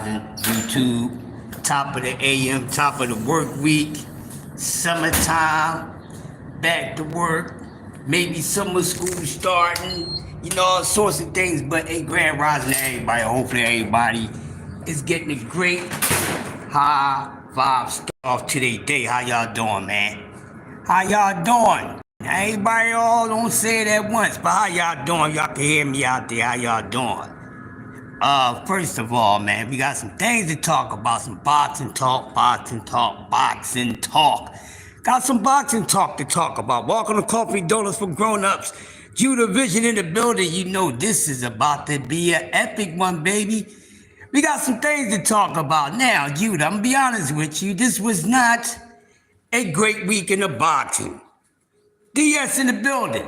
YouTube, top of the AM, top of the work week, summertime, back to work, maybe summer school starting, all sorts of things. But a grand rising to everybody. Hopefully everybody is getting a great high vibe start to their day. How y'all doing, man? How y'all doing? Now, everybody all don't say it at once, but how y'all doing? Y'all can hear me out there. How y'all doing? First of all, man, we got some things to talk about. Some boxing talk. Got some boxing talk to talk about. Welcome to Coffee Donuts for Grown-Ups. Judah Vision in the building. You know this is about to be an epic one, baby. We got some things to talk about. Now, Judah, I'm going to be honest with you. This was not a great week in the boxing. DS in the building.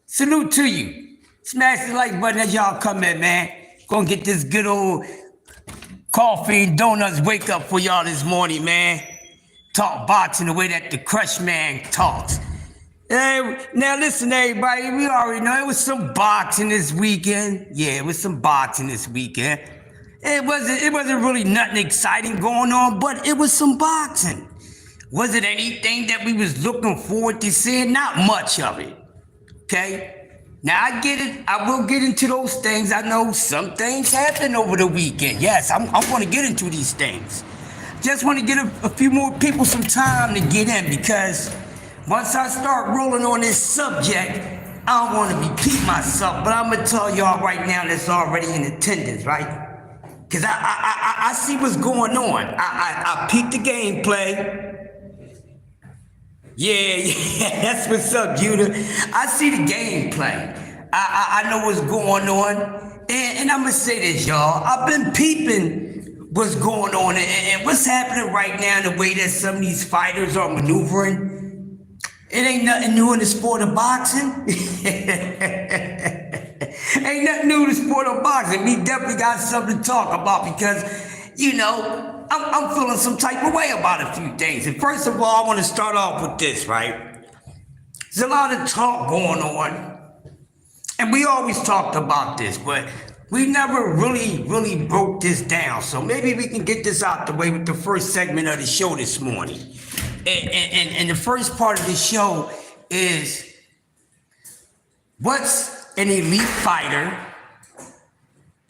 Salute to you. Smash the like button as y'all come in, man. Gonna get this good old coffee and donuts wake up for y'all this morning, man. Talk boxing the way that the Crush man talks. Hey, now listen, everybody, we already know it was some boxing this weekend. Yeah, it was some boxing this weekend. It wasn't really nothing exciting going on, but it was some boxing. Was it anything that we was looking forward to seeing? Not much of it. Okay? Now, I get it. I will get into those things. I know some things happened over the weekend. Yes, I'm going to get into these things. Just want to get a few more people some time to get in, because once I start rolling on this subject, I don't want to repeat myself. But I'm going to tell y'all right now that's already in attendance, right? Because I see what's going on. I peeked the gameplay. Yeah, that's what's up, Judah. I see the gameplay. I know what's going on. And I'm going to say this, y'all. I've been peeping what's going on and what's happening right now, the way that some of these fighters are maneuvering. It ain't nothing new in the sport of boxing. Ain't nothing new in the sport of boxing. We definitely got something to talk about because, I'm feeling some type of way about a few things. And first of all, I want to start off with this, right? There's a lot of talk going on. And we always talked about this, but we never really broke this down. So maybe we can get this out the way with the first segment of the show this morning. And the first part of the show is, what's an elite fighter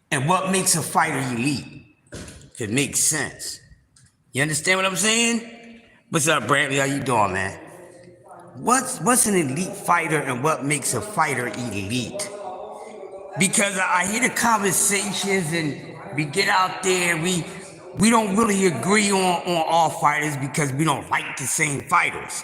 and what makes a fighter elite? It makes sense. You understand what I'm saying? What's up, Bradley? How you doing, man? What's an elite fighter and what makes a fighter elite? Because I hear the conversations and we get out there, we don't really agree on all fighters because we don't like the same fighters.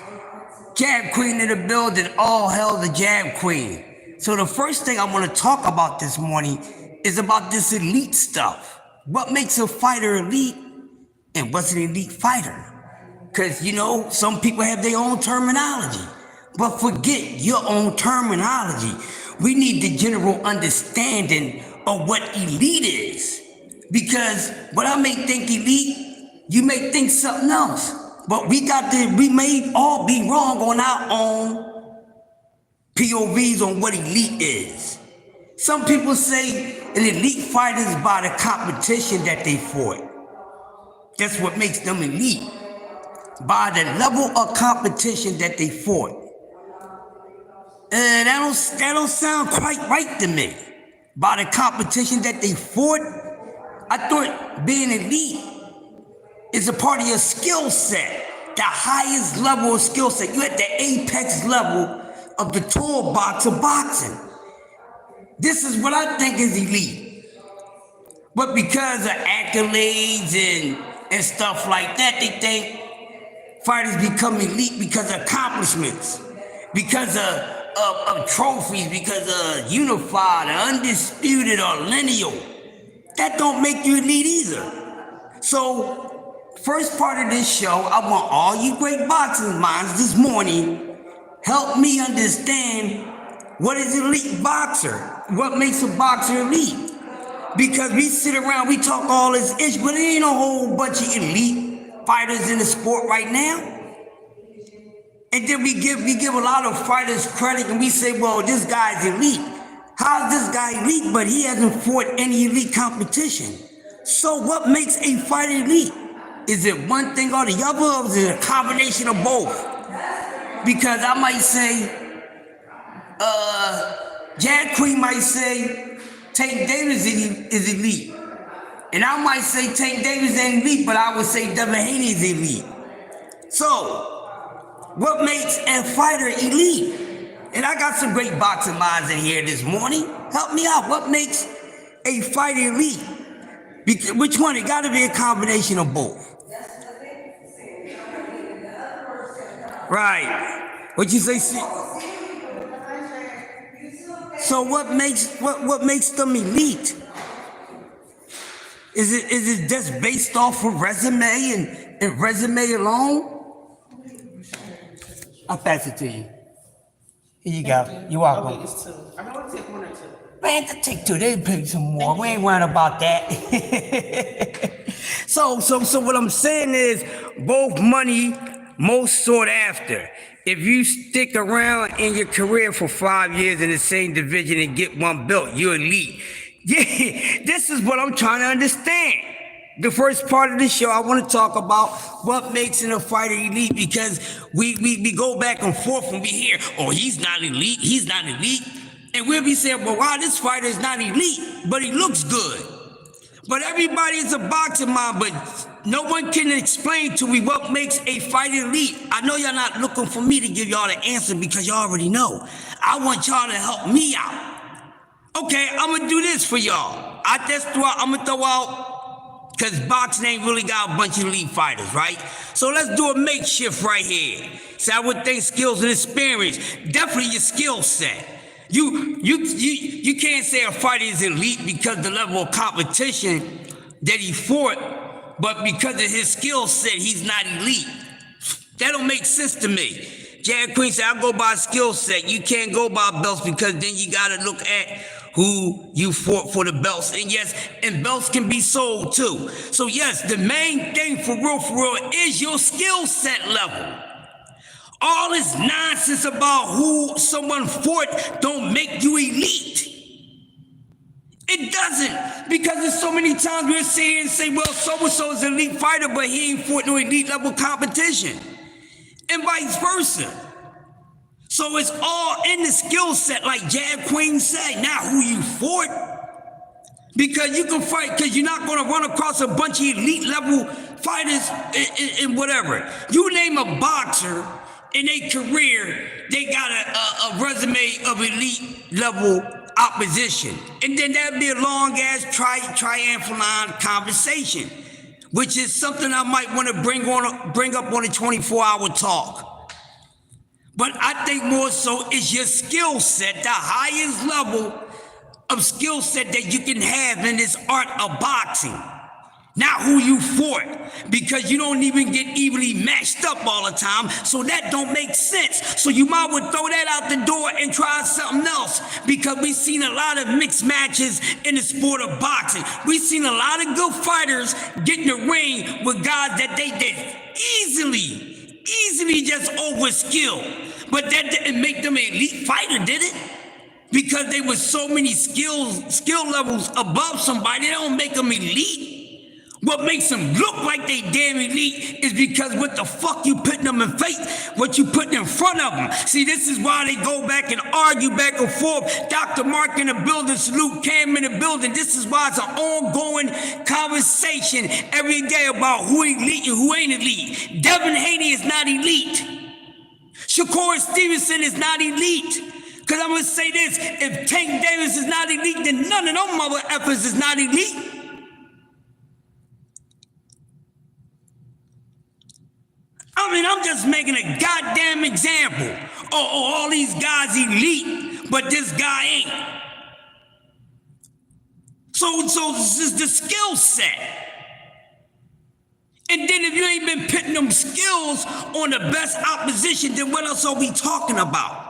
Jab Queen in the building, all hell the Jab Queen. So the first thing I want to talk about this morning is about this elite stuff. What makes a fighter elite and what's an elite fighter? Because, some people have their own terminology. But forget your own terminology. We need the general understanding of what elite is. Because what I may think elite, you may think something else. But we may all be wrong on our own POVs on what elite is. Some people say an elite fighter is by the competition that they fought. That's what makes them elite. By the level of competition that they fought. That don't sound quite right to me. By the competition that they fought, I thought being elite is a part of your skill set. The highest level of skill set. You're at the apex level of the toolbox of boxing. This is what I think is elite. But because of accolades and stuff like that, they think fighters become elite because of accomplishments, because of trophies, because of unified, or undisputed, or lineal. That don't make you elite either. So, first part of this show, I want all you great boxing minds this morning, help me understand what is elite boxer? What makes a boxer elite? Because we sit around, we talk all this ish, but there ain't a whole bunch of elite fighters in the sport right now. And then we give a lot of fighters credit and we say, well, this guy's elite. How's this guy elite? But he hasn't fought any elite competition. So what makes a fighter elite? Is it one thing or the other, or is it a combination of both? Because I might say, Jack Queen might say Tank Davis is elite. And I might say Tank Davis ain't elite, but I would say Devin Haney is elite. So, what makes a fighter elite? And I got some great boxing minds in here this morning. Help me out. What makes a fighter elite? Which one? It got to be a combination of both. Right. What you say? So what makes them elite? Is it just based off of resume and resume alone? I'll pass it to you. Here you go. You're welcome. Okay, it's two. I can only take one or two. Man, to take two. They pick some more. We ain't worrying about that. So what I'm saying is, both money, most sought after. If you stick around in your career for 5 years in the same division and get one belt, you're elite. Yeah, this is what I'm trying to understand. The first part of the show, I want to talk about what makes a fighter elite, because we go back and forth and we hear, oh, he's not elite, he's not elite. And we'll be saying, well, wow, this fighter is not elite, but he looks good. But everybody is a boxing mind, but no one can explain to me what makes a fighter elite. I know y'all not looking for me to give y'all the answer because y'all already know. I want y'all to help me out. Okay, I'm gonna do this for y'all. I'm gonna throw out, because boxing ain't really got a bunch of elite fighters, right? So let's do a makeshift right here. So I would think skills and experience, definitely your skill set. You can't say a fighter is elite because the level of competition that he fought, but because of his skill set, he's not elite. That don't make sense to me. Jack Queen said, I go by skill set. You can't go by belts, because then you gotta look at who you fought for the belts. And yes, and belts can be sold too. So yes, the main thing for real is your skill set level. All this nonsense about who someone fought don't make you elite. It doesn't, because there's so many times we'll sit here and say, well, so-and-so is an elite fighter, but he ain't fought no elite level competition. And vice versa. So it's all in the skill set, like Jab Queen said, not who you fought. Because you can fight, because you're not going to run across a bunch of elite level fighters and whatever. You name a boxer in their career, they got a resume of elite level opposition. And then that'd be a long ass triathlon conversation, which is something I might want to bring up on a 24-hour talk. But I think more so is your skill set, the highest level of skill set that you can have in this art of boxing. Not who you fought, because you don't even get evenly matched up all the time, so that don't make sense. So you might well throw that out the door and try something else, because we've seen a lot of mixed matches in the sport of boxing. We've seen a lot of good fighters get in the ring with guys that they did easily just over-skilled. But that didn't make them an elite fighter, did it? Because they were so many skill levels above somebody, they don't make them elite. What makes them look like they damn elite is because what the fuck you putting them in face, what you putting in front of them. See, this is why they go back and argue back and forth. Dr. Mark in the building, salute Cam in the building. This is why it's an ongoing conversation every day about who elite and who ain't elite. Devin Haney is not elite. Shakur Stevenson is not elite. Because I'm going to say this, if Tank Davis is not elite, then none of them mother effers is not elite. I mean, I'm just making a goddamn example. Oh, all these guys elite, but this guy ain't. So this is the skill set. And then if you ain't been putting them skills on the best opposition, then what else are we talking about?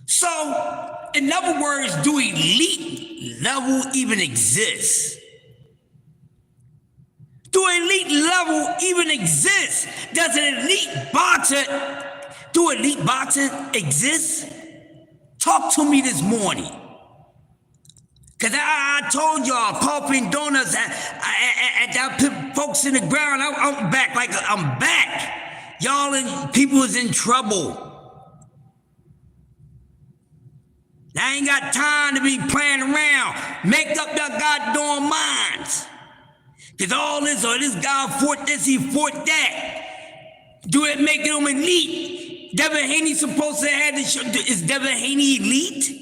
So, in other words, do elite level even exist? Do elite level even exist? Does an elite boxer, do elite boxing exist? Talk to me this morning. Cause I told y'all, coffee and donuts, I put folks in the ground, I'm back like I'm back. Y'all and people is in trouble. I ain't got time to be playing around. Make up your goddamn minds. Cause all this, or this guy fought this, he fought that. Do it make him elite? Devin Haney supposed to have this show. Is Devin Haney elite?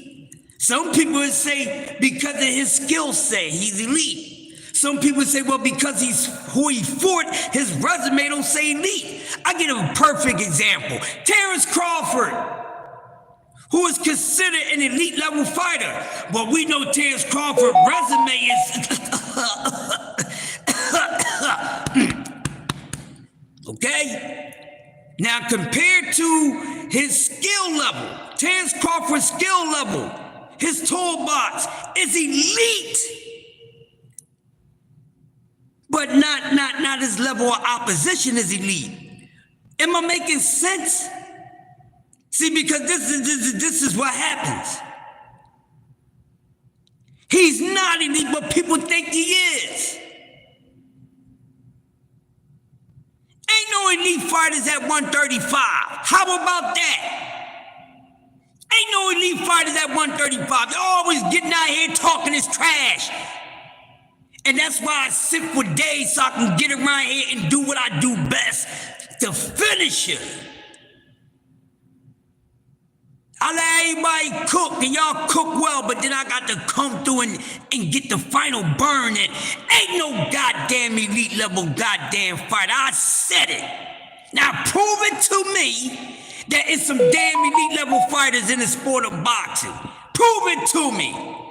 Some people would say because of his skill set, he's elite. Some people say, well, because he's who he fought, his resume don't say elite. I give a perfect example. Terrence Crawford, who is considered an elite level fighter. But we know Terrence Crawford's resume is okay? Now compared to his skill level, Terrence Crawford's skill level, his toolbox is elite. But not his level of opposition is elite. Am I making sense? See, because this is what happens. He's not elite, but people think he is. Ain't no elite fighters at 135. How about that? Ain't no elite fighters at 135. They're always getting out here talking this trash. And that's why I sit for days so I can get around here and do what I do best, to finish it. I let everybody cook, and y'all cook well, but then I got to come through and get the final burn. And ain't no goddamn elite level goddamn fight. I said it. Now prove it to me that it's some damn elite level fighters in the sport of boxing. Prove it to me.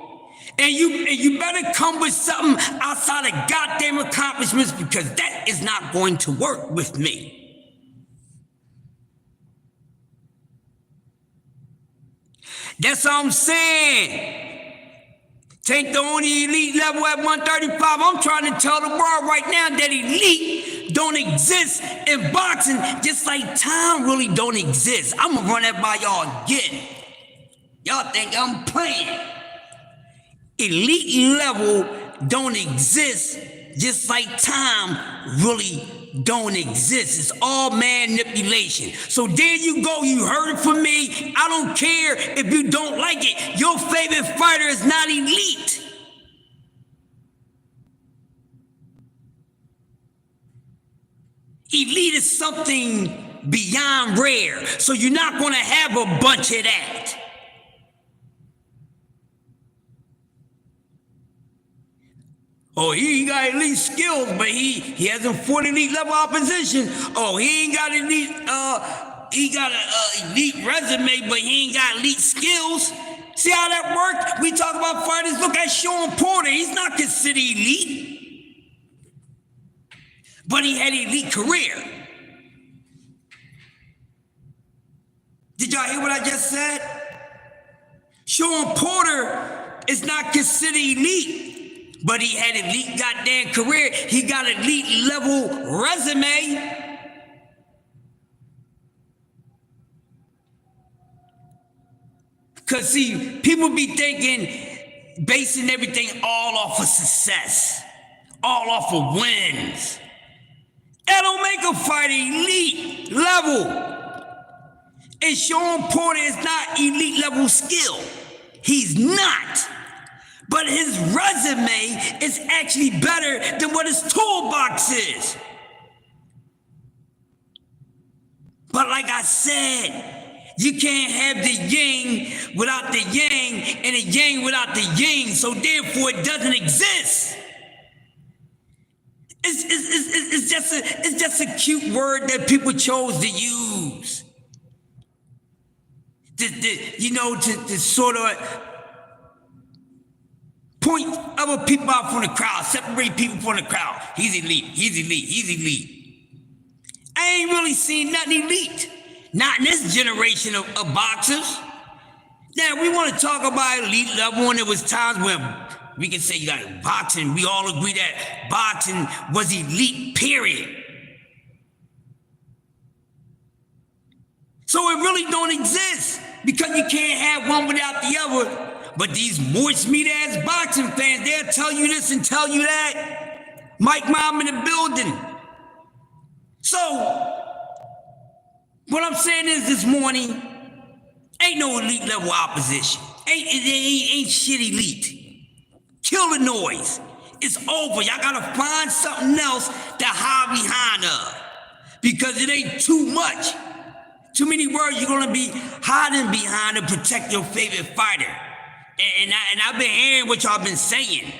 And you better come with something outside of goddamn accomplishments, because that is not going to work with me. That's what I'm saying. Take the only elite level at 135. I'm trying to tell the world right now that elite don't exist in boxing, just like time really don't exist. I'm gonna run that by y'all again. Y'all think I'm playing. Elite level don't exist, just like time really don't exist. It's all manipulation. So there you go. You heard it from me. I don't care if you don't like it. Your favorite fighter is not elite. Elite is something beyond rare. So you're not going to have a bunch of that. Oh, he got elite skills, but he hasn't fought elite level opposition. Oh, he ain't got elite, he got an elite resume, but he ain't got elite skills. See how that worked? We talk about fighters. Look at Sean Porter. He's not considered elite, but he had an elite career. Did y'all hear what I just said? Sean Porter is not considered elite, but he had an elite goddamn career. He got an elite level resume. Because see, people be thinking, basing everything all off of success, all off of wins. That don't make a fighter elite level. And Sean Porter is not elite level skill. He's not. But his resume is actually better than what his toolbox is. But like I said, you can't have the yin without the yang, and the yang without the yin, so therefore it doesn't exist. It's just a cute word that people chose to use. To sort of point other people out from the crowd, separate people from the crowd. He's elite, he's elite, he's elite. I ain't really seen nothing elite. Not in this generation of boxers. Now, we want to talk about elite level, and there was times when we can say you got boxing. We all agree that boxing was elite, period. So it really don't exist, because you can't have one without the other. But these moist meat ass boxing fans, they'll tell you this and tell you that. Mike Mom in the building. So, what I'm saying is this morning, ain't no elite level opposition. Ain't shit elite. Kill the noise. It's over. Y'all gotta find something else to hide behind of. Because it ain't too much. Too many words you're gonna be hiding behind to protect your favorite fighter. And I've been hearing what y'all been saying.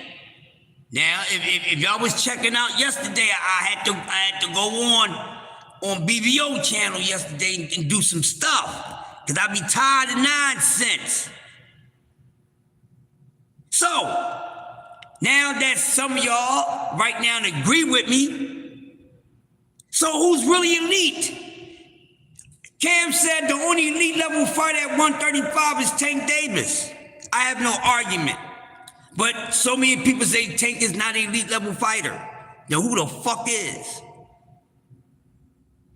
Now, if y'all was checking out yesterday, I had to go on BBO channel yesterday and do some stuff. Cause I be tired of nonsense. So, now that some of y'all right now agree with me, so who's really elite? Cam said the only elite level fighter at 135 is Tank Davis. I have no argument. But so many people say Tank is not an elite level fighter. Now who the fuck is?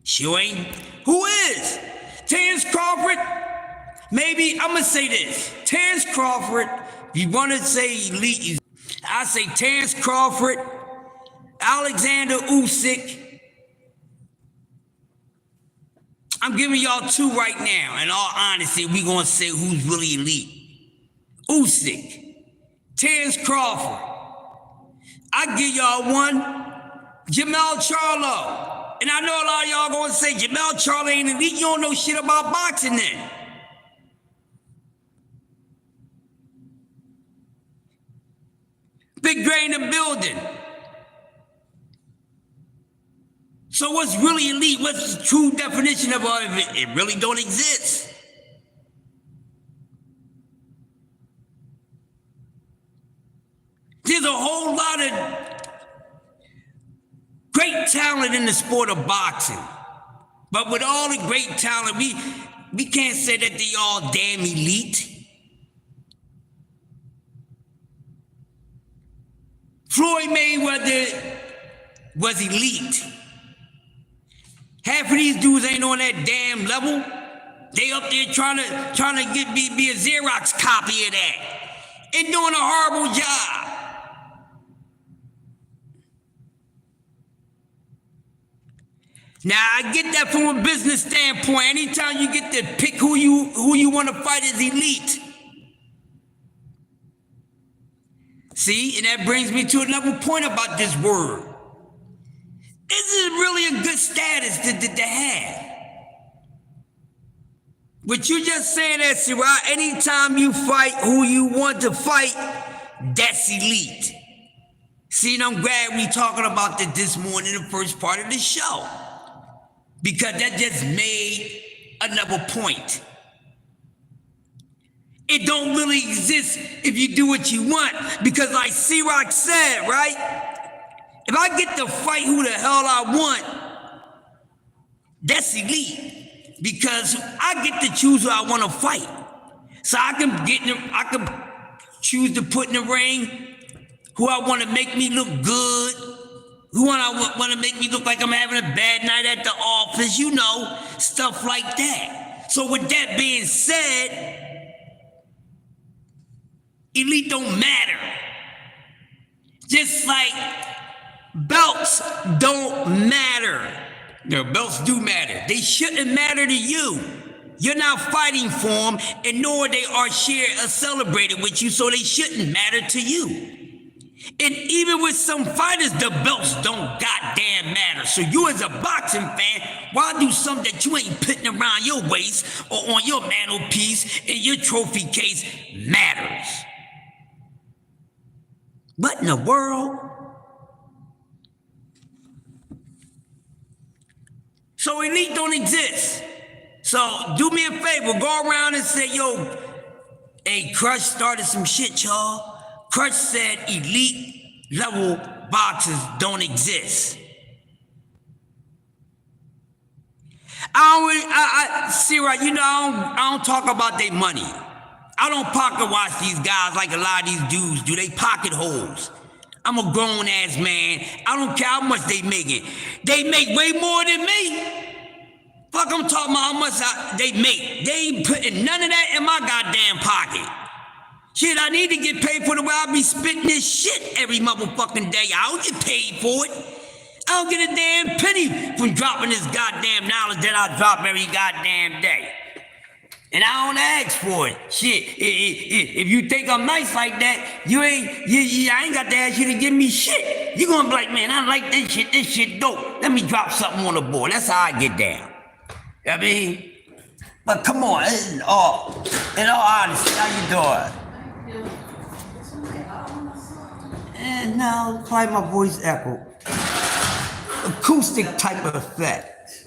Sure ain't. Who is? Terrence Crawford? Maybe, I'm gonna say this. Terrence Crawford, if you wanna say elite, I say Terrence Crawford, Alexander Usyk. I'm giving y'all two right now. In all honesty, we gonna say who's really elite. Usyk, Terrence Crawford. I give y'all one, Jamel Charlo. And I know a lot of y'all gonna say Jamel Charlo ain't elite. You don't know shit about boxing then. Big Gray in the building. So what's really elite? What's the true definition of it? It really don't exist. There's a whole lot of great talent in the sport of boxing. But with all the great talent, we can't say that they all damn elite. Floyd Mayweather was elite. Half of these dudes ain't on that damn level. They up there trying to be a Xerox copy of that. And doing a horrible job. Now I get that from a business standpoint. Anytime you get to pick who you want to fight as elite. See, and that brings me to another point about this word. This is really a good status to have. But you just saying that, Sirah, anytime you fight who you want to fight, that's elite. See, and I'm glad we talking about that this morning in the first part of the show. Because that just made another point. It don't really exist if you do what you want. Because like C-Rock said, right? If I get to fight who the hell I want, that's elite. Because I get to choose who I want to fight. So I can choose to put in the ring who I want to make me look good, who I want to make me look like I'm having a bad night at the office, you know, stuff like that. So with that being said, elite don't matter. Just like belts don't matter. No, belts do matter. They shouldn't matter to you. You're not fighting for them, and nor they are shared or celebrated with you, so they shouldn't matter to you. And even with some fighters, the belts don't goddamn matter. So you as a boxing fan, why do something that you ain't putting around your waist or on your mantelpiece in your trophy case matters? What in the world? So elite don't exist. So do me a favor, go around and say, yo, hey, Crush started some shit, y'all. Crush said elite level boxers don't exist. Sierra, you know, I don't talk about their money. I don't pocket watch these guys like a lot of these dudes do. They pocket holes. I'm a grown ass man. I don't care how much they making. They make way more than me. Fuck, I'm talking about how much they make. They ain't putting none of that in my goddamn pocket. Shit, I need to get paid for the way I be spitting this shit every motherfucking day. I don't get paid for it. I don't get a damn penny from dropping this goddamn knowledge that I drop every goddamn day. And I don't ask for it. Shit, if you think I'm nice like that, I ain't got to ask you to give me shit. You gonna be like, man, I like this shit dope. Let me drop something on the board. That's how I get down. I mean, but come on, in all honesty, how you doing? And now, probably my voice echo. Acoustic type of effect.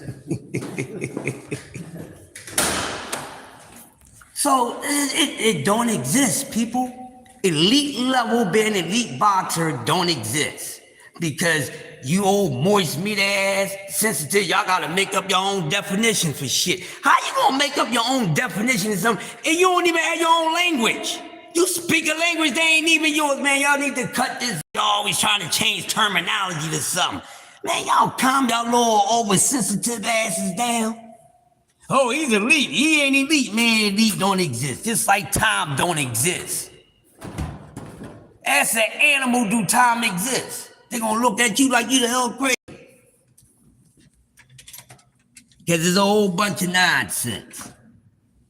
So it don't exist, people. Elite level being an elite boxer don't exist. Because you old moist meat ass, sensitive, y'all gotta make up your own definition for shit. How you gonna make up your own definition of something and you don't even have your own language? You speak a language that ain't even yours, man. Y'all need to cut this. Y'all always trying to change terminology to something. Man, y'all calm y'all little oversensitive asses down. Oh, he's elite. He ain't elite. Man, elite don't exist. Just like time don't exist. As an animal, do time exist? They gonna look at you like you the hell crazy. Because it's a whole bunch of nonsense.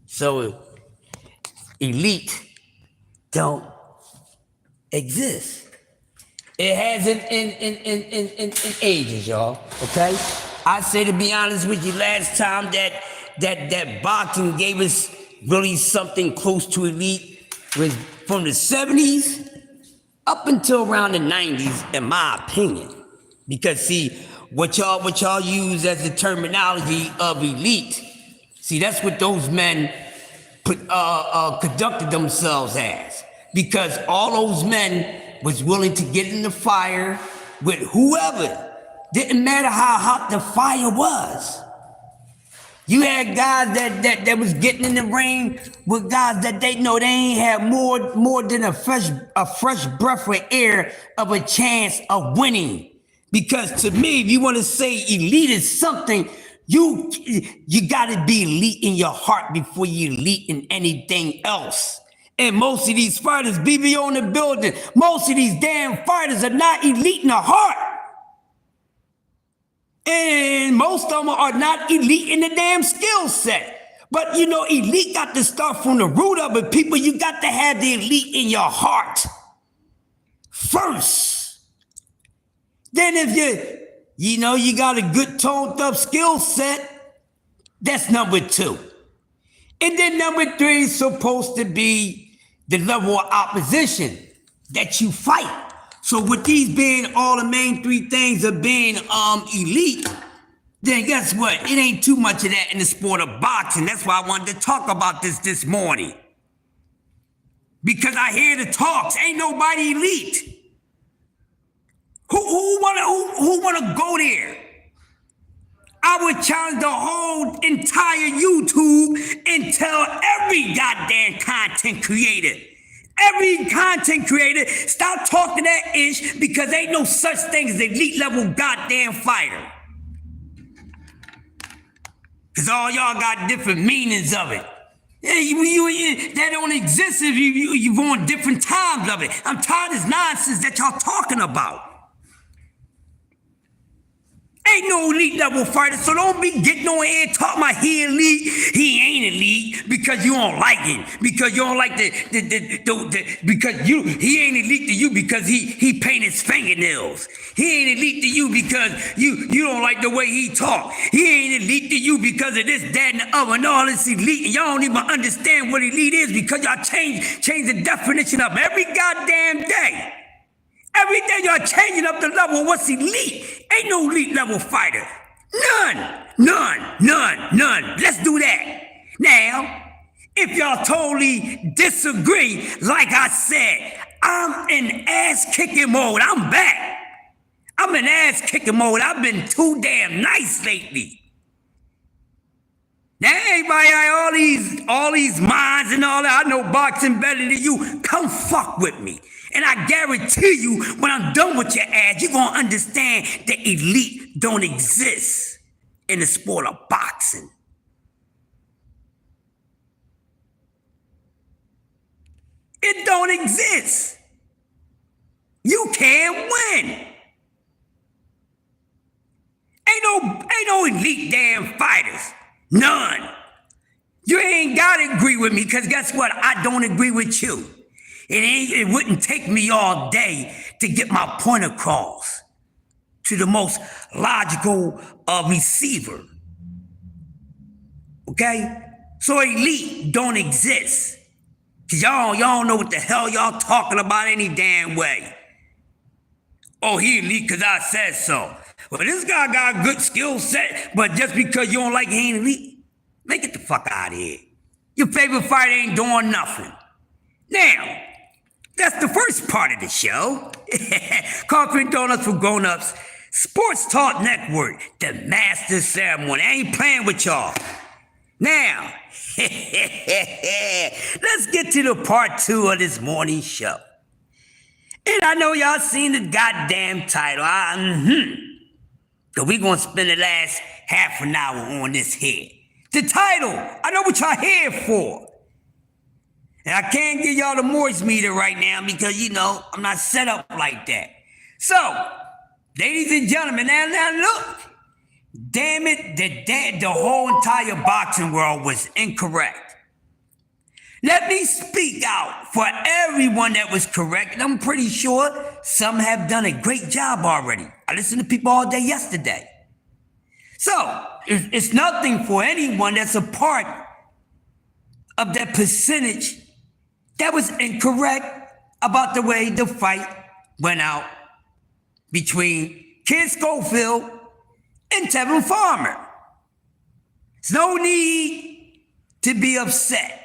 So, elite don't exist. It hasn't in ages, y'all, okay? I say, to be honest with you, last time that boxing gave us really something close to elite was from the 70s up until around the 90s, in my opinion. Because see, what y'all use as the terminology of elite, see, that's what those men conducted themselves as. Because all those men was willing to get in the fire with whoever. Didn't matter how hot the fire was. You had guys that was getting in the ring with guys that they know they ain't had more than a fresh breath of air of a chance of winning. Because to me, if you want to say elite is something, you gotta be elite in your heart before you elite in anything else. And most of these fighters, BBO in the building, most of these damn fighters are not elite in the heart. And most of them are not elite in the damn skill set. But you know, elite got to start from the root of it. People, you got to have the elite in your heart first. Then if you got a good toned up skill set, that's number 2. And then number 3 is supposed to be the level of opposition that you fight. So with these being all the main 3 things of being elite, then guess what? It ain't too much of that in the sport of boxing. That's why I wanted to talk about this morning. Because I hear the talks. Ain't nobody elite. Who wanna go there? I would challenge the whole entire YouTube and tell every goddamn content creator. Every content creator, stop talking that ish, because ain't no such thing as elite level goddamn fighter. Because all y'all got different meanings of it. That don't exist if you want different times of it. I'm tired of this nonsense that y'all talking about. Ain't no elite level fighter, so don't be getting on here and talk about he elite. He ain't elite because you don't like him. Because you don't like because he ain't elite to you because he paint his fingernails. He ain't elite to you because you don't like the way he talk. He ain't elite to you because of this, that, and the other, and all this elite. And y'all don't even understand what elite is because y'all change the definition of every goddamn day. Every day y'all changing up the level of what's elite. Ain't no elite level fighter. None. Let's do that. Now, if y'all totally disagree, like I said, I'm in ass-kicking mode. I'm back. I'm in ass-kicking mode. I've been too damn nice lately. Now, everybody, all these minds and all that, I know boxing better than you. Come fuck with me. And I guarantee you, when I'm done with your ass, you're going to understand that elite don't exist in the sport of boxing. It don't exist. You can't win. Ain't no elite damn fighters. None. You ain't gotta agree with me, because guess what? I don't agree with you. It wouldn't take me all day to get my point across to the most logical receiver. Okay? So elite don't exist. Cause y'all don't know what the hell y'all talking about any damn way. Oh, he elite because I said so. Well, this guy got a good skill set, but just because you don't like he ain't elite, man, get the fuck out of here. Your favorite fighter ain't doing nothing. Now, that's the first part of the show. Coffee and Donuts for Grown-Ups, Sports Talk Network, the master ceremony. I ain't playing with y'all. Now, let's get to the part 2 of this morning's show. And I know y'all seen the goddamn title. So we gonna spend the last half an hour on this here. The title, I know what y'all here for. And I can't give y'all the Morse meter right now because, you know, I'm not set up like that. So, ladies and gentlemen, now look. Damn it, the whole entire boxing world was incorrect. Let me speak out for everyone that was correct, and I'm pretty sure some have done a great job already. I listened to people all day yesterday. So, it's nothing for anyone that's a part of that percentage that was incorrect about the way the fight went out between Kid Schofield and Tevin Farmer. There's no need to be upset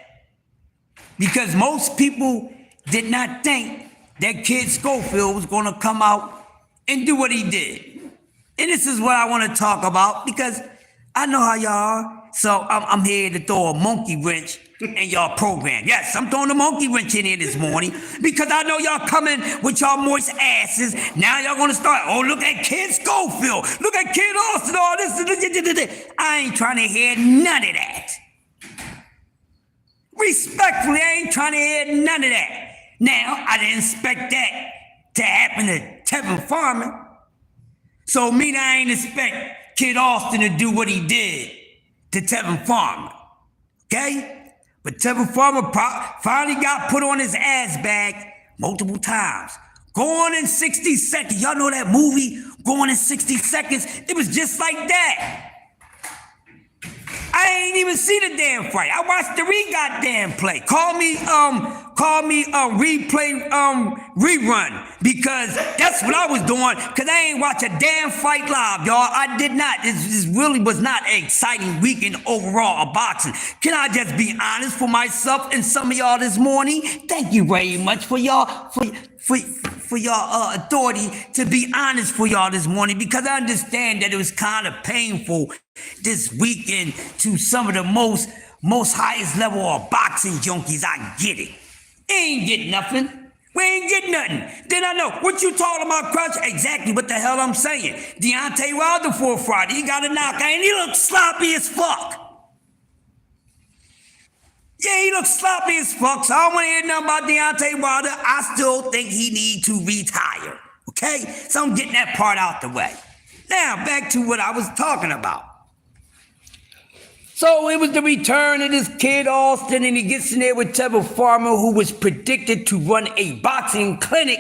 because most people did not think that Kid Schofield was going to come out and do what he did. And this is what I want to talk about because I know how y'all are. So I'm here to throw a monkey wrench in y'all program. Yes, I'm throwing a monkey wrench in here this morning because I know y'all coming with y'all moist asses. Now y'all gonna start, oh, look at Kid Schofield. Look at Kid Austin, all this. I ain't trying to hear none of that. Respectfully, I ain't trying to hear none of that. Now, I didn't expect that to happen to Tevin Farmer. So I ain't expect Kid Austin to do what he did to Tevin Farmer. Okay? But Tevin Farmer finally got put on his ass bag multiple times. Going in 60 seconds. Y'all know that movie, Going in 60 Seconds? It was just like that. I ain't even see the damn fight. I watched the goddamn play. Call me replay rerun because that's what I was doing because I ain't watch a damn fight live, y'all. I did not. This really was not an exciting weekend overall of boxing. Can I just be honest for myself and some of y'all this morning? Thank you very much for y'all for your authority to be honest for y'all this morning because I understand that it was kind of painful this weekend to some of the most highest level of boxing junkies. I get it. Ain't get nothing. We ain't get nothing. Then I know what you talking about, Crush. Exactly what the hell I'm saying. Deontay Wilder for Friday. He got a knockout and he looked sloppy as fuck. Yeah, he looks sloppy as fuck, so I don't want to hear nothing about Deontay Wilder. I still think he need to retire, okay? So I'm getting that part out the way. Now, back to what I was talking about. So it was the return of this Kid Austin, and he gets in there with Tevin Farmer, who was predicted to run a boxing clinic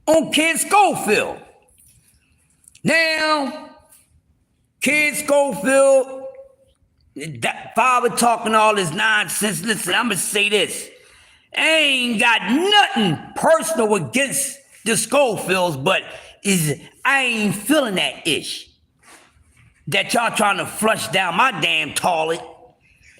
on Kid Schofield. Now, Kid Schofield, that father talking all this nonsense. Listen, I'm gonna say this. I ain't got nothing personal against the Schofields, but I ain't feeling that ish that y'all trying to flush down my damn toilet.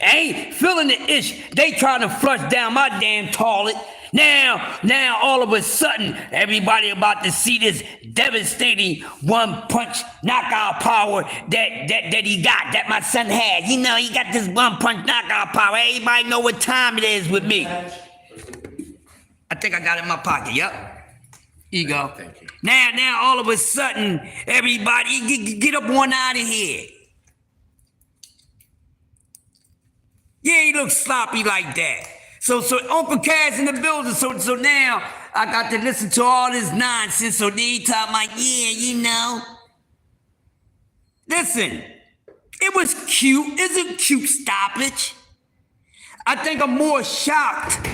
I ain't feeling the ish they trying to flush down my damn toilet. Now, all of a sudden, everybody about to see this devastating one-punch knockout power that he got, that my son had. You know, he got this one-punch knockout power. Everybody know what time it is with me. I think I got it in my pocket, yep. Here you go. Thank you. Now, all of a sudden, everybody, get up one out of here. Yeah, he looks sloppy like that. So Uncle Cass in the building. So now I got to listen to all this nonsense. So they talk like, yeah, you know. Listen, it was cute. It's a cute stoppage. I think I'm more shocked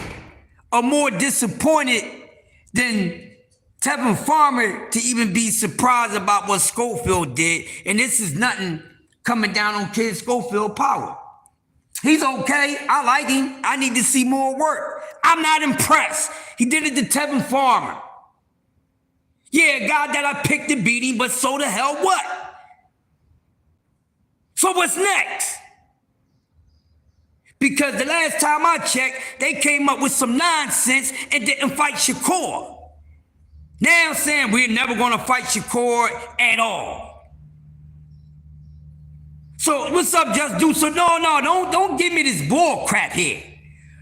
or more disappointed than Tevin Farmer to even be surprised about what Schofield did. And this is nothing coming down on Kid Schofield power. He's okay. I like him. I need to see more work. I'm not impressed. He did it to Tevin Farmer. Yeah, God that I picked to beat him, but so the hell what? So what's next? Because the last time I checked, they came up with some nonsense and didn't fight Shakur. Now saying we're never going to fight Shakur at all. So what's up, Just Do? So no, don't give me this bull crap here.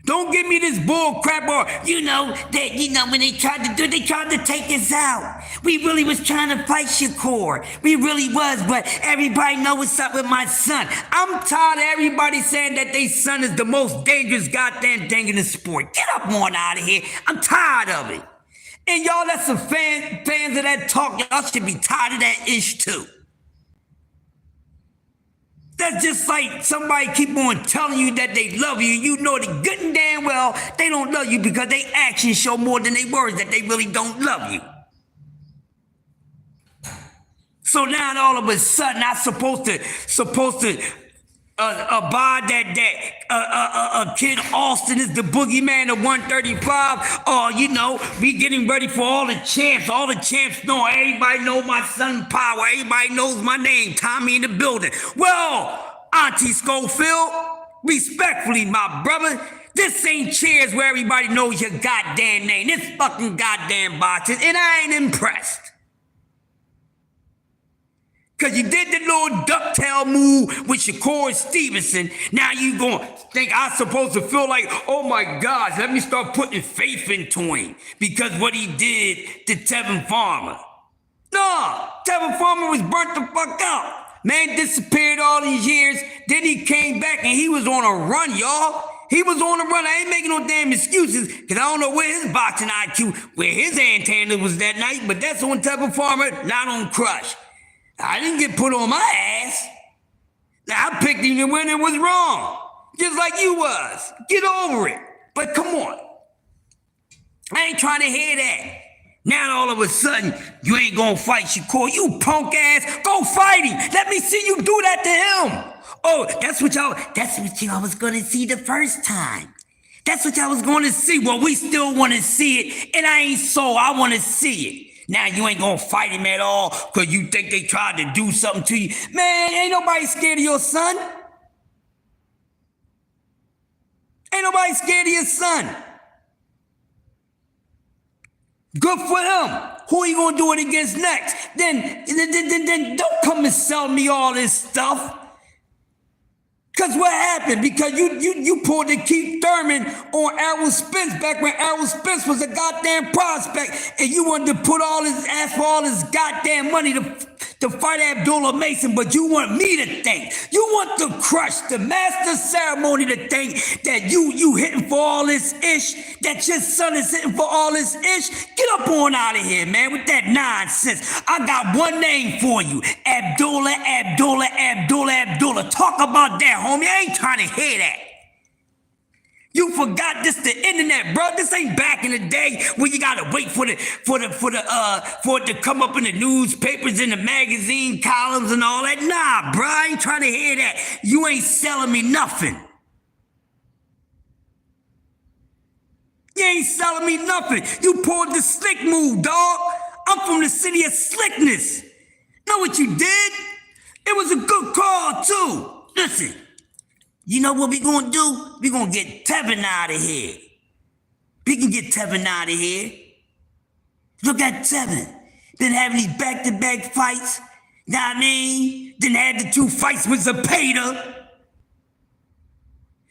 Don't give me this bull crap or, when they tried to take us out. We really was trying to fight Shakur. We really was, but everybody know what's up with my son. I'm tired of everybody saying that their son is the most dangerous goddamn thing in the sport. Get up on out of here. I'm tired of it. And y'all that's some fans of that talk, y'all should be tired of that ish too. That's just like somebody keep on telling you that they love you. You know they good and damn well they don't love you because they actions show more than they words that they really don't love you. So now all of a sudden I'm supposed to abide that Kid Austin is the boogeyman of 135. Or, we getting ready for all the champs. All the champs know. Everybody know my son power. Everybody knows my name. Tommy in the building. Well, Auntie Schofield, respectfully, my brother, this ain't Cheers where everybody knows your goddamn name. This fucking goddamn boxing, and I ain't impressed. Because you did the little ducktail move with Shakur Stevenson. Now you going to think I'm supposed to feel like, oh my God, let me start putting faith into him. Because what he did to Tevin Farmer. No, Tevin Farmer was burnt the fuck out. Man disappeared all these years. Then he came back and he was on a run, y'all. He was on a run. I ain't making no damn excuses because I don't know where his boxing IQ, where his antenna was that night. But that's on Tevin Farmer, not on Crush. I didn't get put on my ass. Now, I picked him to win and was wrong. Just like you was. Get over it. But come on. I ain't trying to hear that. Now all of a sudden, you ain't gonna fight Shakur. You punk ass. Go fight him. Let me see you do that to him. Oh, that's what y'all was gonna see the first time. That's what y'all was gonna see. Well, we still wanna see it. And I wanna see it. Now you ain't gonna fight him at all because you think they tried to do something to you. Man, ain't nobody scared of your son. Ain't nobody scared of your son. Good for him. Who are you gonna do it against next? Then don't come and sell me all this stuff. Because what happened? Because you pulled the Keith Thurman on Errol Spence back when Errol Spence was a goddamn prospect, and you wanted to ask for all his goddamn money to fight Abdullah Mason, but you want me to think, you want to Crush the master ceremony to think that you hitting for all this ish, that your son is hitting for all this ish. Get up on out of here, man, with that nonsense. I got one name for you, Abdullah. Talk about that, homie. I ain't trying to hear that. You forgot this the internet, bro. This ain't back in the day when you gotta wait for it to come up in the newspapers, in the magazine columns and all that. Nah, bro, I ain't trying to hear that. You ain't selling me nothing. You ain't selling me nothing. You pulled the slick move, dog. I'm from the city of slickness. Know what you did? It was a good call, too. Listen, you know what we gonna do? We gonna get Tevin out of here. We can get Tevin out of here. Look at Tevin. Been having these back-to-back fights. Know what I mean? Then had the 2 fights with Zapata.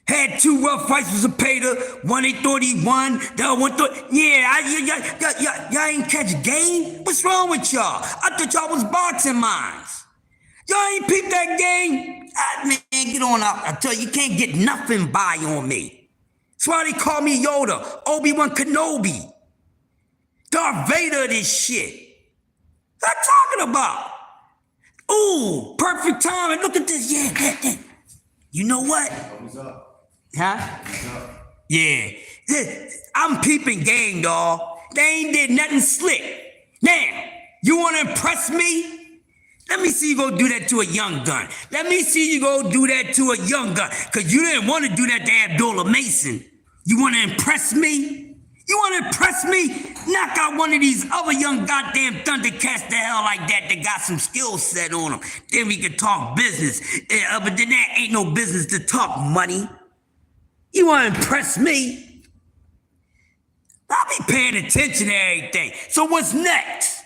Had 2 rough fights with Zapata. One they thought he won. The other one thought, y'all ain't catch game? What's wrong with y'all? I thought y'all was boxing minds. Y'all ain't peeped that game? Man, get on out. I tell you, you can't get nothing by on me. That's why they call me Yoda, Obi-Wan Kenobi, Darth Vader of this shit. What I'm talking about? Ooh, perfect timing. Look at this. Yeah. You know what? What's up? Huh? What's up? Yeah. I'm peeping game, dawg. They ain't did nothing slick. Now, you want to impress me? Let me see you go do that to a young gun. Let me see you go do that to a young gun. Because you didn't want to do that to Abdullah Mason. You want to impress me? You want to impress me? Knock out one of these other young goddamn Thundercats the hell like that got some skill set on them. Then we can talk business. But then that ain't no business to talk money. You want to impress me? I'll be paying attention to everything. So what's next?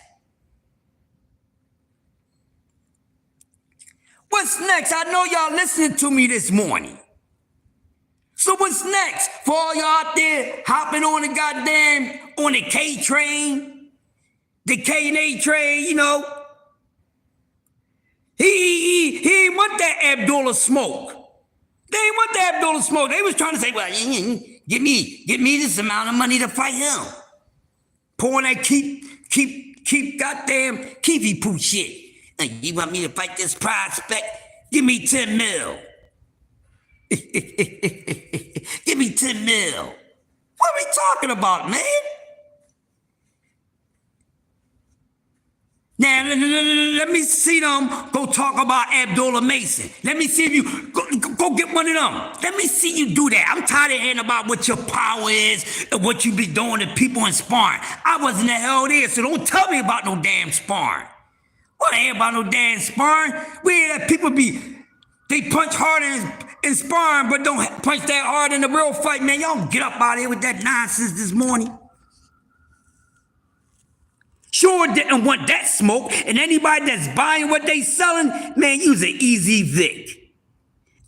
What's next? I know y'all listening to me this morning. So what's next? For all y'all out there hopping on the goddamn, on the K train, the K and A train, you know. He ain't want that Abdullah smoke. They ain't want that Abdullah smoke. They was trying to say, well, give me this amount of money to fight him. Pouring that keep goddamn keefy poo shit. You want me to fight this prospect? Give me 10 mil. Give me 10 mil. What are we talking about, man? Now, let me see them go talk about Abdullah Mason. Let me see if you go get one of them. Let me see you do that. I'm tired of hearing about what your power is and what you be doing to people in sparring. I wasn't the hell there, so don't tell me about no damn sparring. What ain't about no damn sparring? We hear that people they punch hard in sparring, but don't punch that hard in the real fight, man. Y'all get up out of here with that nonsense this morning. Sure didn't want that smoke, and anybody that's buying what they selling, man, use an easy Vic.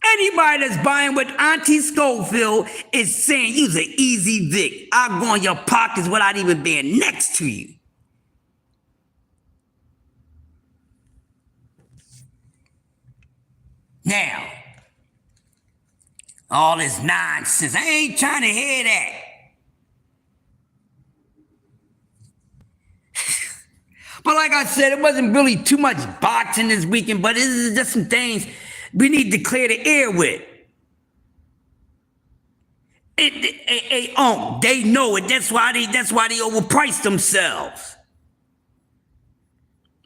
Anybody that's buying what Auntie Schofield is saying, use an easy Vic. I'll go in your pockets without even being next to you. Now, all this nonsense, I ain't trying to hear that. But like I said, it wasn't really too much boxing this weekend, but this is just some things we need to clear the air with. They know it. That's why they overpriced themselves.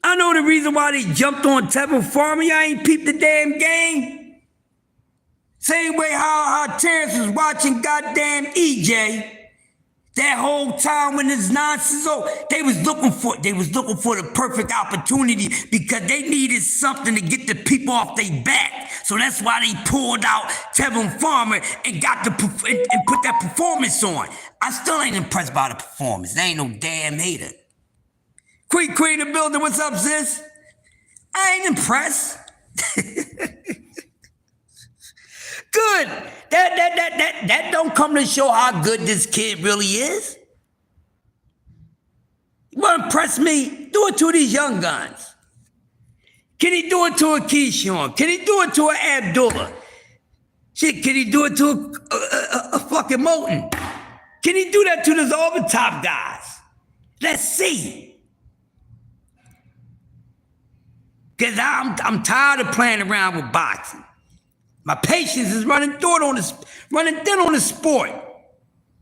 I know the reason why they jumped on Tevin Farmer. Y'all ain't peeped the damn game. Same way how Terrence was watching goddamn EJ. That whole time when this nonsense, they was looking for the perfect opportunity because they needed something to get the people off their back. So that's why they pulled out Tevin Farmer and put that performance on. I still ain't impressed by the performance. They ain't no damn hater. Queen in the building, what's up, sis? I ain't impressed. Good. That don't come to show how good this kid really is. You want to impress me? Do it to these young guns. Can he do it to a Keyshawn? Can he do it to an Abdullah? Shit, can he do it to a fucking Moulton? Can he do that to those over top guys? Let's see. Because I'm tired of playing around with boxing. My patience is running thin on the sport.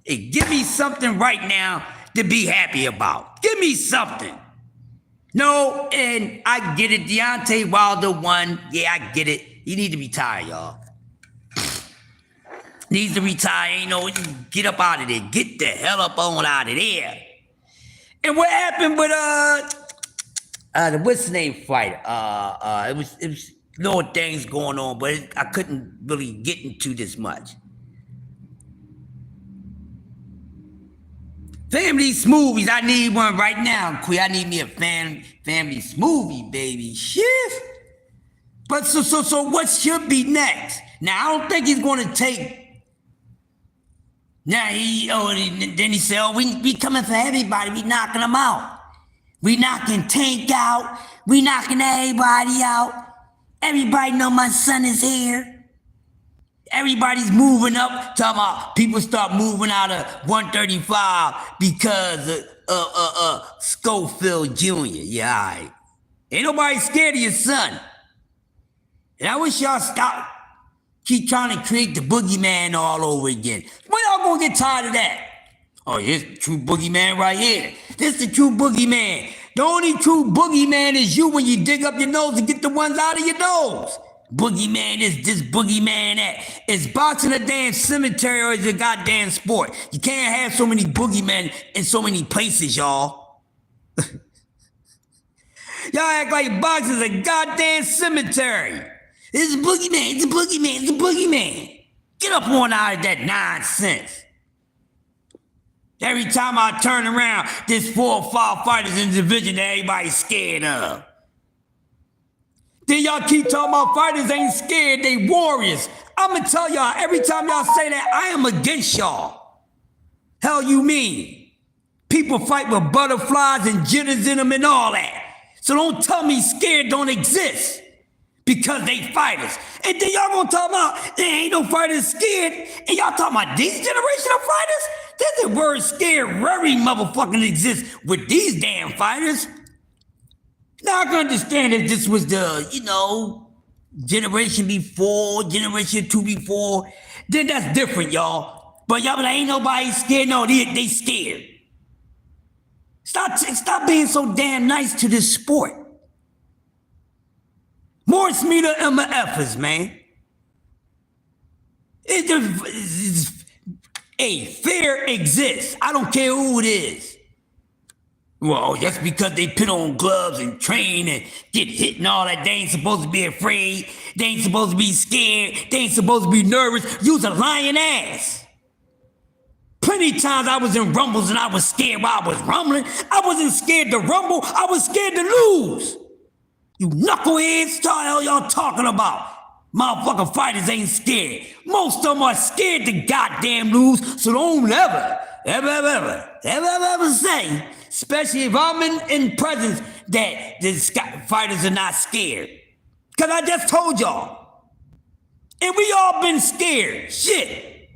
Hey, give me something right now to be happy about. Give me something. No, and I get it. Deontay Wilder won. Yeah, I get it. He need to retire, y'all. Needs to retire. Ain't no, get up out of there. Get the hell up on out of there. And what happened with the what's the name fight? It was little things going on, but I couldn't really get into this much. Family smoothies, I need one right now, Queen. I need me a family smoothie, baby. Shit. But so what should be next? Now I don't think he's going to take. Now then he said, we coming for everybody. We knocking them out. We knocking Tank out. We knocking everybody out. Everybody know my son is here. Everybody's moving up. Talking about people start moving out of 135 because of Schofield Jr. Yeah, all right. Ain't nobody scared of your son. And I wish y'all stop keep trying to create the boogeyman all over again. When y'all gonna get tired of that? Oh, here's the true boogeyman right here. This the true boogeyman. The only true boogeyman is you when you dig up your nose and get the ones out of your nose. Boogeyman this boogeyman that. Is boxing a damn cemetery or is it a goddamn sport? You can't have so many boogeymen in so many places, y'all. Y'all act like boxing is a goddamn cemetery. It's a boogeyman, it's a boogeyman, it's a boogeyman. Get up on out of that nonsense. Every time I turn around, there's 4 or 5 fighters in the division that everybody's scared of. Then y'all keep talking about fighters ain't scared, they warriors. I'ma tell y'all, every time y'all say that, I am against y'all. Hell you mean? People fight with butterflies and jitters in them and all that. So don't tell me scared don't exist. Because they fighters. And then y'all gonna talk about there ain't no fighters scared. And y'all talking about these generation of fighters? There's a word scared very motherfucking exists with these damn fighters. Now I can understand if this was the, generation before, generation 2 before, then that's different, y'all. But y'all be like, ain't nobody scared. No, they scared. Stop being so damn nice to this sport. Morris meter MFers, man. Fear exists. I don't care who it is. Well, just because they put on gloves and train and get hit and all that, they ain't supposed to be afraid. They ain't supposed to be scared. They ain't supposed to be nervous. You's a lying ass. Plenty of times I was in rumbles and I was scared while I was rumbling. I wasn't scared to rumble. I was scared to lose. You knuckleheads, what the hell y'all talking about? Motherfucking fighters ain't scared. Most of them are scared to goddamn lose, so don't ever say, especially if I'm in presence, that the fighters are not scared. Because I just told y'all. And we all been scared. Shit.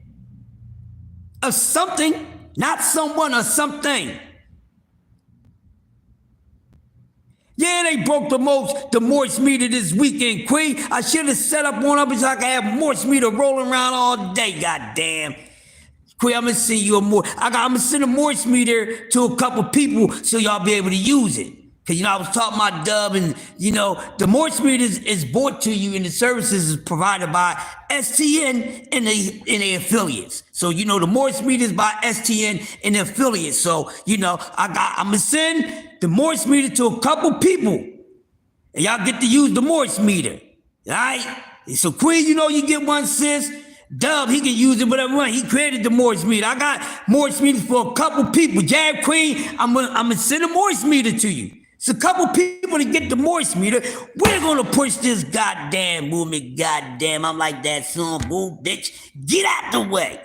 Of something, not someone or something. Yeah, they broke the Morse meter this weekend, Queen. I should have set up one up so I could have Morse meter rolling around all day, goddamn. Queen, I'm gonna send you I'm gonna send a Morse meter to a couple people so y'all be able to use it. Cause I was talking about Dub and the Morse meter is brought to you and the services is provided by STN and the affiliates. So the Morse meter is by STN and the affiliates. So I'm gonna send the Morse meter to a couple people. And y'all get to use the Morse meter. Alright? So Queen, you get one, sis. Dub, he can use it whatever way. He created the Morse meter. I got Morse meters for a couple people. Jab Queen, I'm gonna send a Morse meter to you. It's a couple people to get the Morse meter. We're gonna push this goddamn movement. Goddamn, I'm like that son, boo, bitch. Get out the way.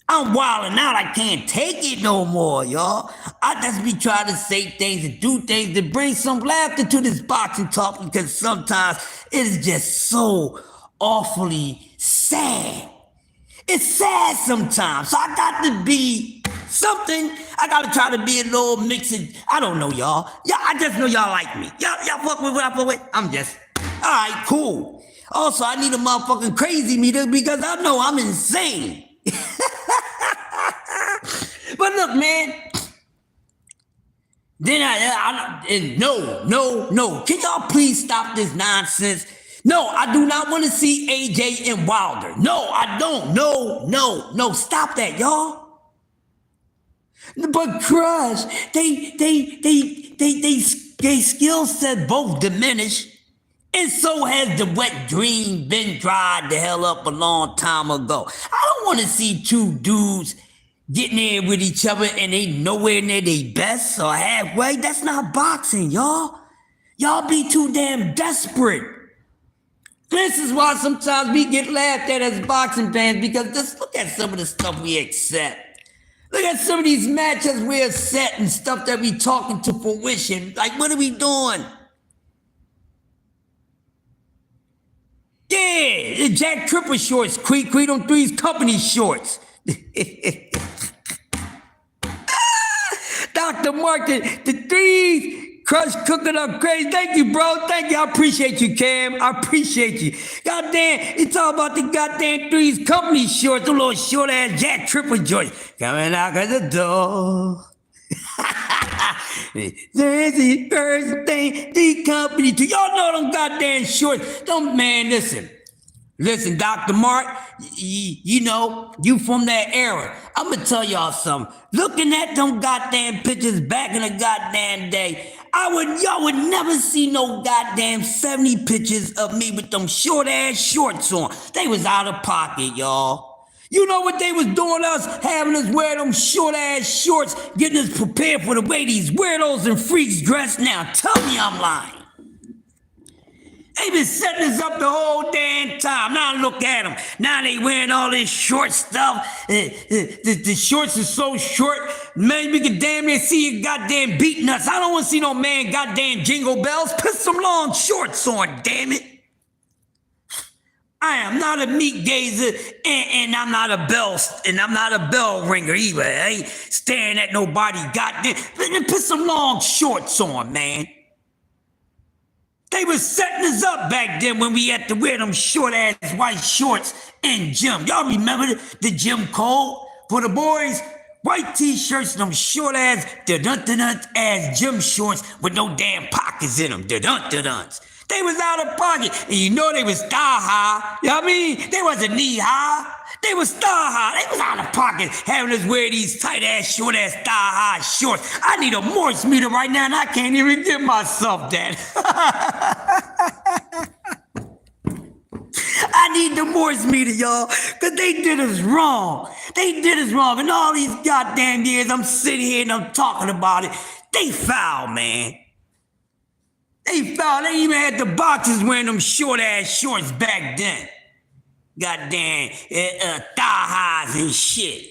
I'm wilding out. I can't take it no more, y'all. I just be trying to say things and do things to bring some laughter to this boxing talk because sometimes it is just so awfully sad. It's sad sometimes. So I got to be something. I got to try to be a little mixing. I don't know, y'all. I just know y'all like me. Y'all fuck with what I fuck with? I'm just, all right, cool. Also, I need a motherfucking crazy meter because I know I'm insane. But look, man. Then no. Can y'all please stop this nonsense? No, I do not want to see AJ and Wilder. No, I don't. No. Stop that, y'all. But Crush, they skill set both diminished. And so has the wet dream been dried the hell up a long time ago. I don't want to see two dudes getting in with each other and they nowhere near their best or halfway. That's not boxing, y'all. Y'all be too damn desperate. This is why sometimes we get laughed at as boxing fans because just look at some of the stuff we accept. Look at some of these matches we're set and stuff that we talking to fruition. Like, what are we doing? Yeah, the Jack Tripper shorts, Quee them Threes Company shorts. Dr. Mark, the Threes Crush cooking up crazy. Thank you, bro. Thank you. I appreciate you, Cam. I appreciate you. Goddamn, you talk about the goddamn Threes Company shorts, the little short ass Jack Tripper joints. Coming out of the door. There's the first thing the company to y'all know them goddamn shorts. Don't man, listen, Dr. Mark, you know, you from that era. I'm gonna tell y'all something. Looking at them goddamn pictures back in the goddamn day, y'all would never see no goddamn 70 pictures of me with them short ass shorts on. They was out of pocket, y'all. You know what they was doing us, having us wear them short ass shorts, getting us prepared for the way these weirdos and freaks dress now. Tell me I'm lying. They been setting us up the whole damn time. Now look at them. Now they wearing all this short stuff. The shorts are so short, man, we can damn near see you goddamn beat nuts. I don't want to see no man goddamn jingle bells. Put some long shorts on, damn it. I am not a meat gazer, and I'm not a bell ringer either. I ain't staring at nobody goddamn. Put some long shorts on, man. They was setting us up back then when we had to wear them short-ass white shorts in gym. Y'all remember the gym code? For the boys, white t-shirts and them short-ass ass gym shorts with no damn pockets in them. They was out of pocket. And you know they was thigh high. You know what I mean? They wasn't knee high. They was thigh high. They was out of pocket having us wear these tight-ass, short-ass, thigh-high shorts. I need a Morse meter right now, and I can't even give myself that. I need the Morse meter, y'all, because they did us wrong. They did us wrong. And all these goddamn years I'm sitting here and I'm talking about it. They foul, man. They foul. They even had the boxers wearing them short-ass shorts back then. Goddamn thigh highs and shit.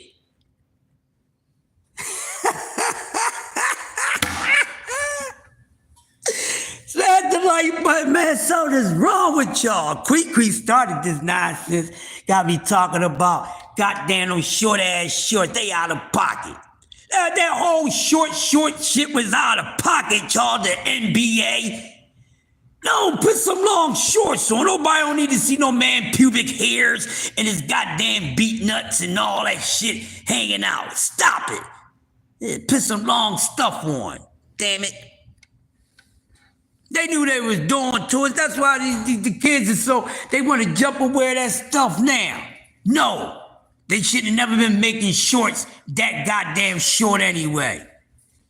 So that's the like, but man, something's wrong with y'all. Quee started this nonsense. Got me talking about goddamn them short ass shorts. They out of pocket. That whole short shit was out of pocket, y'all. The NBA. No, put some long shorts on. Nobody don't need to see no man pubic hairs and his goddamn beat nuts and all that shit hanging out. Stop it. Yeah, put some long stuff on. Damn it. They knew they was doing to us. That's why the kids are so, they want to jump and wear that stuff now. No, they should have never been making shorts that goddamn short anyway.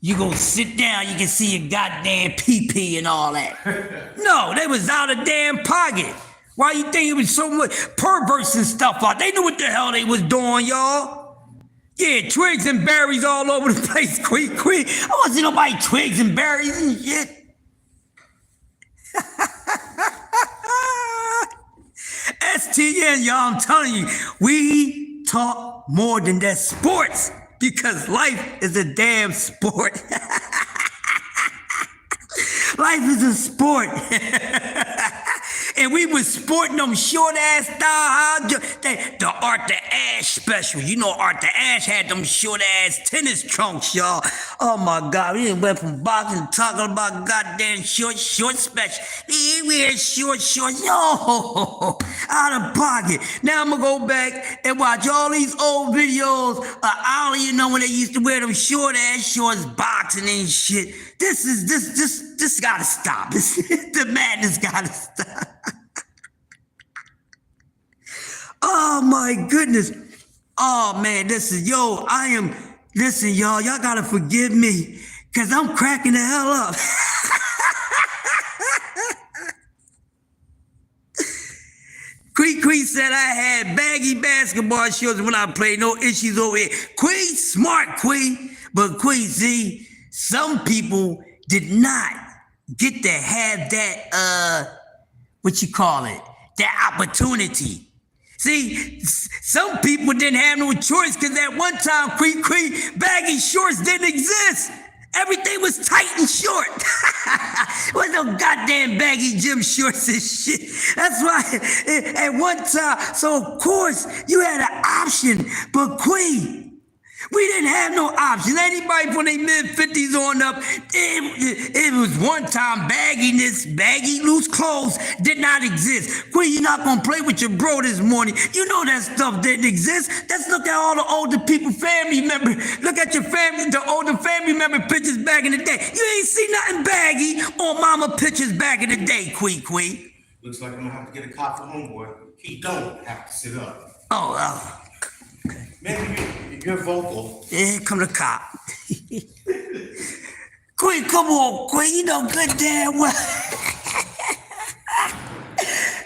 You go sit down, you can see your goddamn pee-pee and all that. No, they was out of damn pocket. Why you think it was so much perverse and stuff out? They knew what the hell they was doing, y'all. Yeah, twigs and berries all over the place, Quee. I want to see nobody twigs and berries and shit. STN, y'all, I'm telling you, we talk more than that sports. Because life is a damn sport. Life is a sport. And we was sporting them short ass style, the Arthur Ashe special. You know Arthur Ashe had them short ass tennis trunks, y'all. Oh my God, we went from boxing talking about goddamn short special. They wear short, yo, out of pocket. Now I'm gonna go back and watch all these old videos of Ollie, you know, when they used to wear them short ass shorts, boxing and shit. This gotta stop. The madness gotta stop. Oh my goodness. Oh man, listen, y'all, y'all gotta forgive me, cause I'm cracking the hell up. Quee said I had baggy basketball shorts when I played, no issues over here. Quee, smart Quee, but Quee, see, some people did not get to have that, that opportunity. See, some people didn't have no choice because at one time, Quee, baggy shorts didn't exist. Everything was tight and short. With no goddamn baggy gym shorts and shit. That's why at one time, so of course you had an option, but Queen, we didn't have no option. Anybody from their mid-50s on up, it was one time bagginess, baggy loose clothes did not exist. Queen, you're not gonna play with your bro this morning. You know that stuff didn't exist. Let's look at all the older people, family members. Look at your family, the older family member pictures back in the day. You ain't see nothing baggy on mama pictures back in the day, Queen. Looks like I'm gonna have to get a cop for homeboy. He don't have to sit up. Oh, Maybe you're vocal. here come the cop. Queen, come on, Queen. You know good damn well.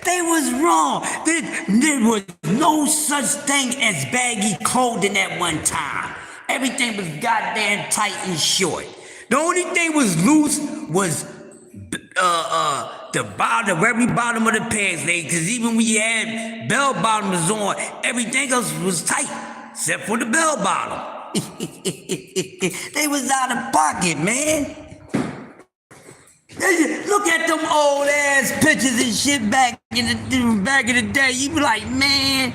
They was wrong. There was no such thing as baggy clothing at one time. Everything was goddamn tight and short. The only thing was loose was the very bottom of the pants, because even when you had bell bottoms on, everything else was tight, except for the bell bottom. They was out of pocket, man. Look at them old ass pictures and shit back in the day. You be like, man,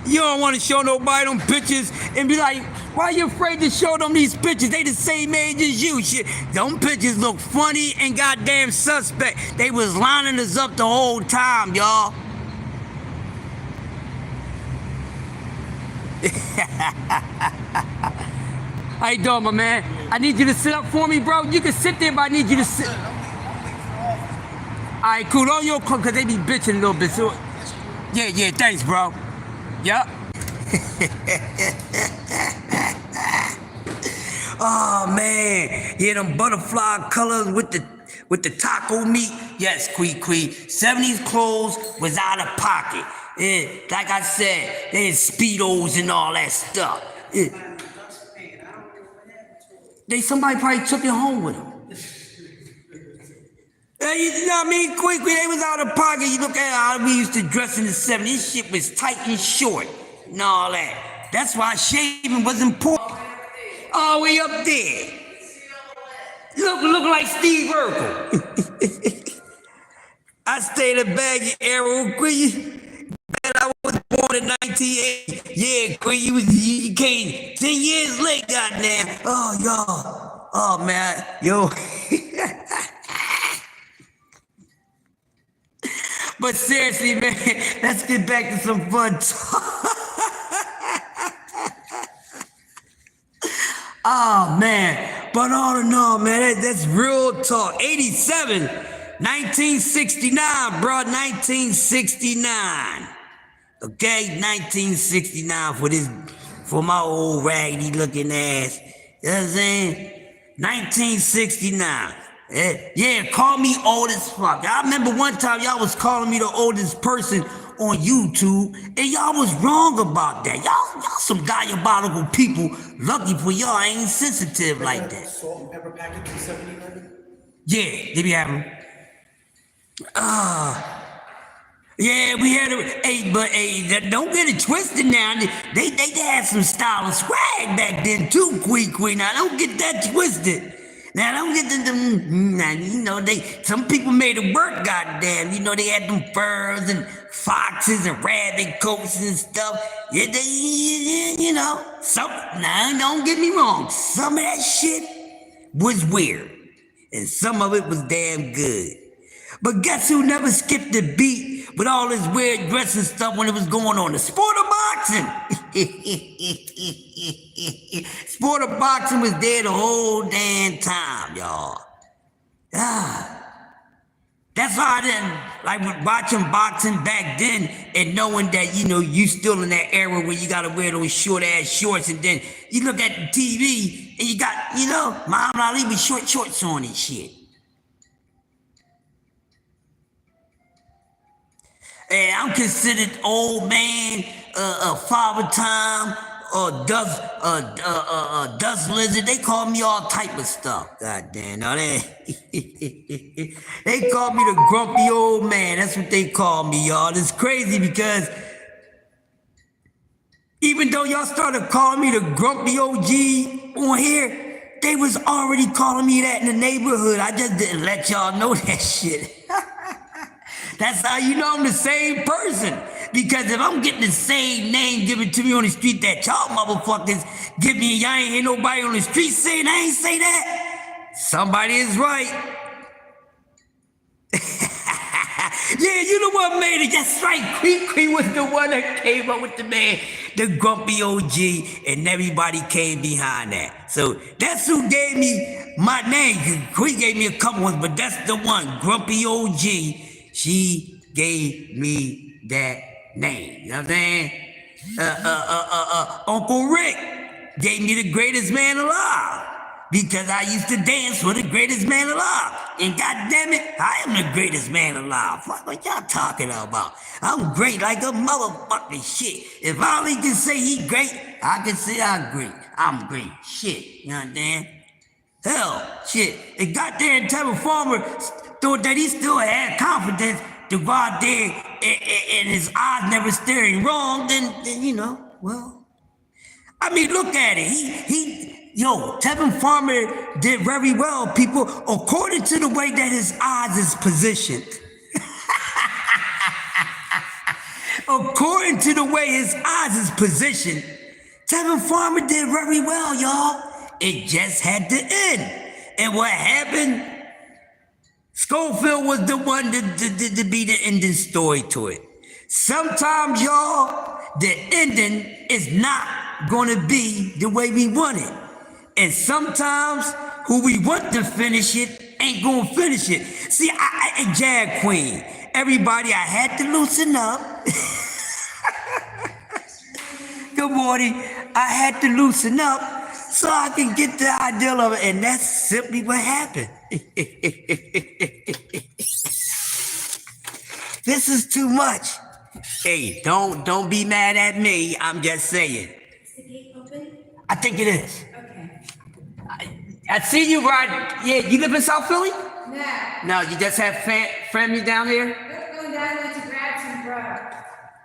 you don't want to show nobody them pictures and be like, why you afraid to show them these pictures? They the same age as you. Shit, them pictures look funny and goddamn suspect. They was lining us up the whole time, y'all. How you doing, my man? I need you to sit up for me, bro. You can sit there, but I need you to sit. All right, cool. Don't you come, because they be bitching a little bit. So, yeah, thanks, bro. Yup. Oh, man. Yeah, them butterfly colors with the taco meat. Yes, Queen. 70s clothes was out of pocket. Yeah, like I said, they had Speedos and all that stuff. Yeah. Somebody probably took it home with them. You know what I mean? Quick, they was out of pocket. You look at how we used to dress in the 70s. This shit was tight and short and all that. That's why shaving was important. All the way up there. Look like Steve Urkel. I stayed a baggy era, Queen. I was born in 1980. Yeah, Queen, you came 10 years late, goddamn. Oh, y'all. Oh, man. Yo. But seriously, man, let's get back to some fun talk. Oh, man. But all in all, man, that's real talk. 87, 1969, bro. 1969. Okay, 1969 for my old raggedy looking ass. You know what I'm saying? 1969. Yeah, call me old as fuck. I remember one time y'all was calling me the oldest person on YouTube, and y'all was wrong about that. Y'all some diabolical people. Lucky for y'all, I ain't sensitive like that. Salt and pepper package from 7-Eleven? Yeah, they be having. Yeah, we had but don't get it twisted now. They had some style and swag back then too, Queen. Now don't get that twisted. Now don't get them. Some people made it work, goddamn. You know they had them furs and foxes and rabbit coats and stuff. Yeah, now don't get me wrong. Some of that shit was weird, and some of it was damn good. But guess who never skipped a beat with all this weird dress and stuff when it was going on? The sport of boxing. Sport of boxing was there the whole damn time, y'all. That's why I didn't like watching boxing back then and knowing that, you still in that era where you gotta wear those short ass shorts, and then you look at the TV and you got, Muhammad Ali with short shorts on and shit. And I'm considered old man, father time, dust lizard. They call me all type of stuff. God damn, now they call me the grumpy old man. That's what they call me, y'all. It's crazy because even though y'all started calling me the grumpy OG on here, they was already calling me that in the neighborhood. I just didn't let y'all know that shit. That's how you know I'm the same person. Because if I'm getting the same name given to me on the street that y'all motherfuckers give me, y'all ain't hear nobody on the street saying I ain't say that, somebody is right. Yeah, you the one made it. That's right. Queen was the one that came up with the man, the grumpy OG, and everybody came behind that. So that's who gave me my name. Queen gave me a couple ones, but that's the one, grumpy OG. She gave me that name. You know what I'm saying? Uncle Rick gave me the greatest man alive. Because I used to dance with the greatest man alive. And goddamn it, I am the greatest man alive. What y'all talking about? I'm great like a motherfucking shit. If Ali can say he great, I can say I'm great. I'm great. Shit. You understand? Hell, shit. And goddamn Tevin Farmer thought that he still had confidence to go out there and his eyes never staring wrong, then you know, well. I mean, look at it. Yo, Tevin Farmer did very well, people, according to the way that his eyes is positioned. According to the way his eyes is positioned, Tevin Farmer did very well, y'all. It just had to end. And what happened? Schofield was the one to be the ending story to it. Sometimes, y'all, the ending is not gonna be the way we want it. And sometimes who we want to finish it ain't gonna finish it. See, I Jag Queen, everybody, I had to loosen up. Good morning. I had to loosen up so I can get the idea of it, and that's simply what happened. This is too much. Hey, don't be mad at me. I'm just saying. Is the gate open? I think it is. Okay. I see you right. Yeah, you live in South Philly? No. No, you just have family down here? We're going down there to grab some grub.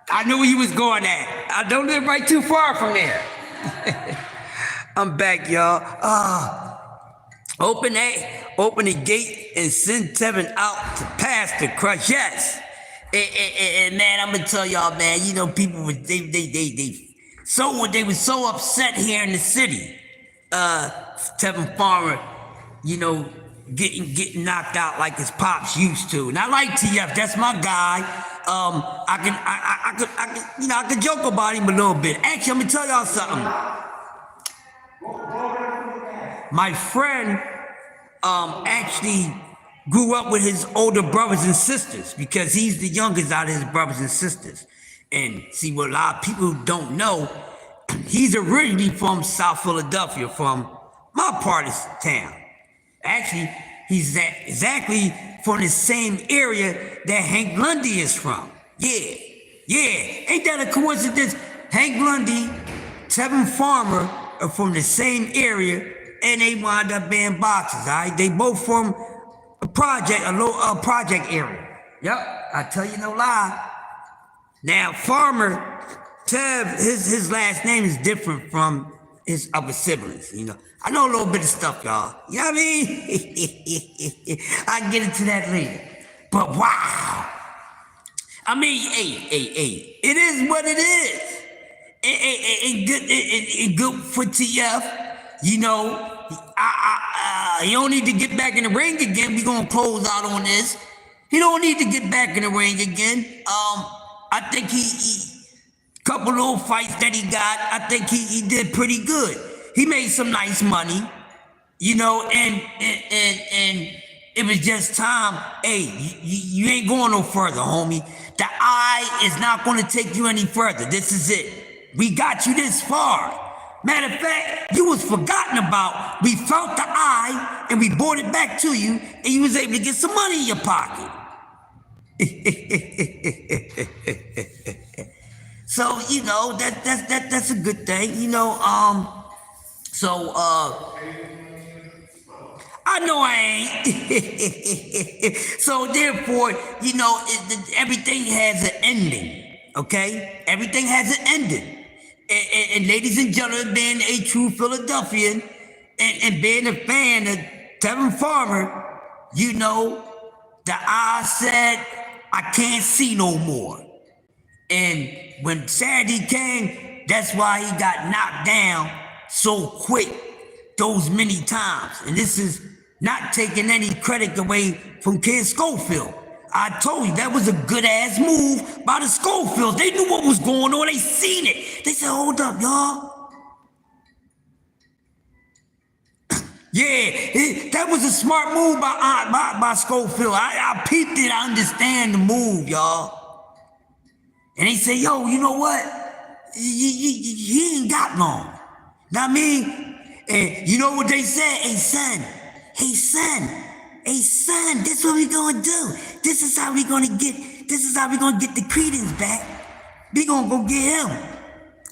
I knew where you was going at. I don't live right too far from there. I'm back, y'all. Open the gate and send Tevin out to pass the crush. Yes. And man, I'm gonna tell y'all, man, you know, people were they were so upset here in the city. Tevin Farmer, you know, getting knocked out like his pops used to. And I like TF, that's my guy. I could joke about him a little bit. Actually, I'm gonna tell y'all something. My friend actually grew up with his older brothers and sisters because he's the youngest out of his brothers and sisters. And see, what a lot of people don't know, he's originally from South Philadelphia, from my part of town. Actually, he's exactly from the same area that Hank Lundy is from. Yeah. Ain't that a coincidence? Hank Lundy, Tevin Farmer are from the same area, and they wind up being boxers, all right? They both from a project area. Yep, I tell you no lie. Now, Farmer, Tev, his last name is different from his other siblings, you know. I know a little bit of stuff, y'all. You know what I mean? I can get into that later. But wow. I mean, hey, it is what it is. It good for TF. You know, he don't need to get back in the ring again. We gonna close out on this. He don't need to get back in the ring again. I think he couple little fights that he got, I think he did pretty good. He made some nice money, you know, and it was just time. Hey, you ain't going no further, homie. The eye is not going to take you any further. This is it. We got you this far. Matter of fact, you was forgotten about. We felt the eye and we brought it back to you, and you was able to get some money in your pocket. So, you know, that's a good thing, you know. I know I ain't. So therefore, you know, everything has an ending, okay? Everything has an ending. And ladies and gentlemen, being a true Philadelphian, and being a fan of Tevin Farmer, you know, the eye said, I can't see no more. And when Saturday came, that's why he got knocked down so quick those many times. And this is not taking any credit away from Kid Schofield. I told you, that was a good-ass move by the Schofields. They knew what was going on. They seen it. They said, hold up, y'all. Yeah, that was a smart move by Schofield. I peeped it. I understand the move, y'all. And they say, yo, you know what? He ain't got long. Know what I mean? And you know what they said? Hey, son, this is what we gonna do. This is how we gonna get the credence back. We gonna go get him.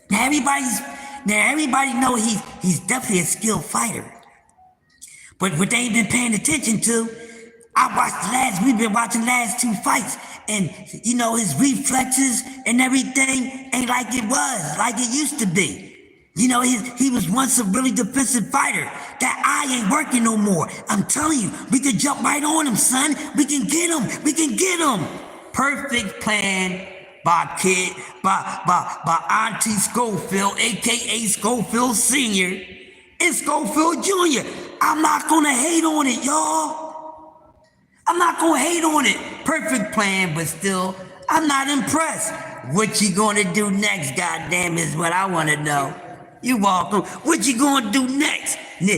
Now everybody know he's definitely a skilled fighter. But what they ain't been paying attention to, we've been watching the last two fights, and you know, his reflexes and everything ain't like it used to be. You know, he was once a really defensive fighter. That eye ain't working no more. I'm telling you, we can jump right on him, son. We can get him. Perfect plan by Auntie Schofield, aka Schofield Sr. and Schofield Jr. I'm not gonna hate on it, y'all. I'm not gonna hate on it. Perfect plan, but still, I'm not impressed. What you gonna do next, goddamn, is what I wanna know. You welcome. What you gonna do next? You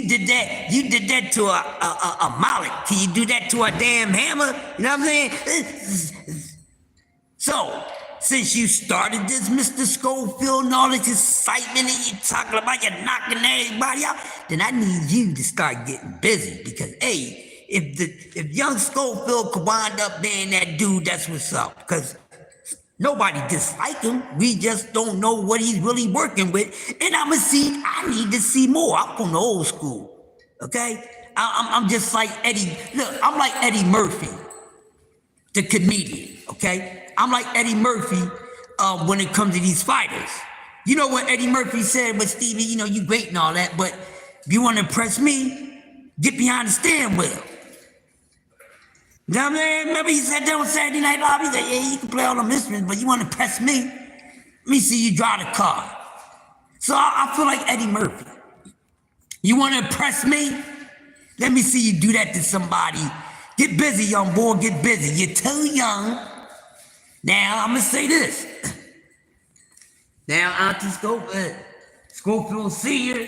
did that to a mallet. Can you do that to a damn hammer? You know what I'm saying? So, since you started this, Mr. Schofield, and all this excitement and you talking about you knocking everybody out, then I need you to start getting busy. Because, hey, if young Schofield could wind up being that dude, that's what's up. Because nobody dislike him. We just don't know what he's really working with. And I need to see more. I'm from the old school, okay? I'm just like Eddie. Look, I'm like Eddie Murphy, the comedian, okay? I'm like Eddie Murphy when it comes to these fighters. You know what Eddie Murphy said, but Stevie, you know, you great and all that, but if you want to impress me, get behind the steering wheel. You know what I mean? Remember he said that on Saturday Night Live? He said, yeah, you can play all them instruments, but you want to impress me? Let me see you drive the car. So I feel like Eddie Murphy. You want to impress me? Let me see you do that to somebody. Get busy, young boy, get busy. You're too young. Now, I'm going to say this. Now, Auntie Schofield Sr.,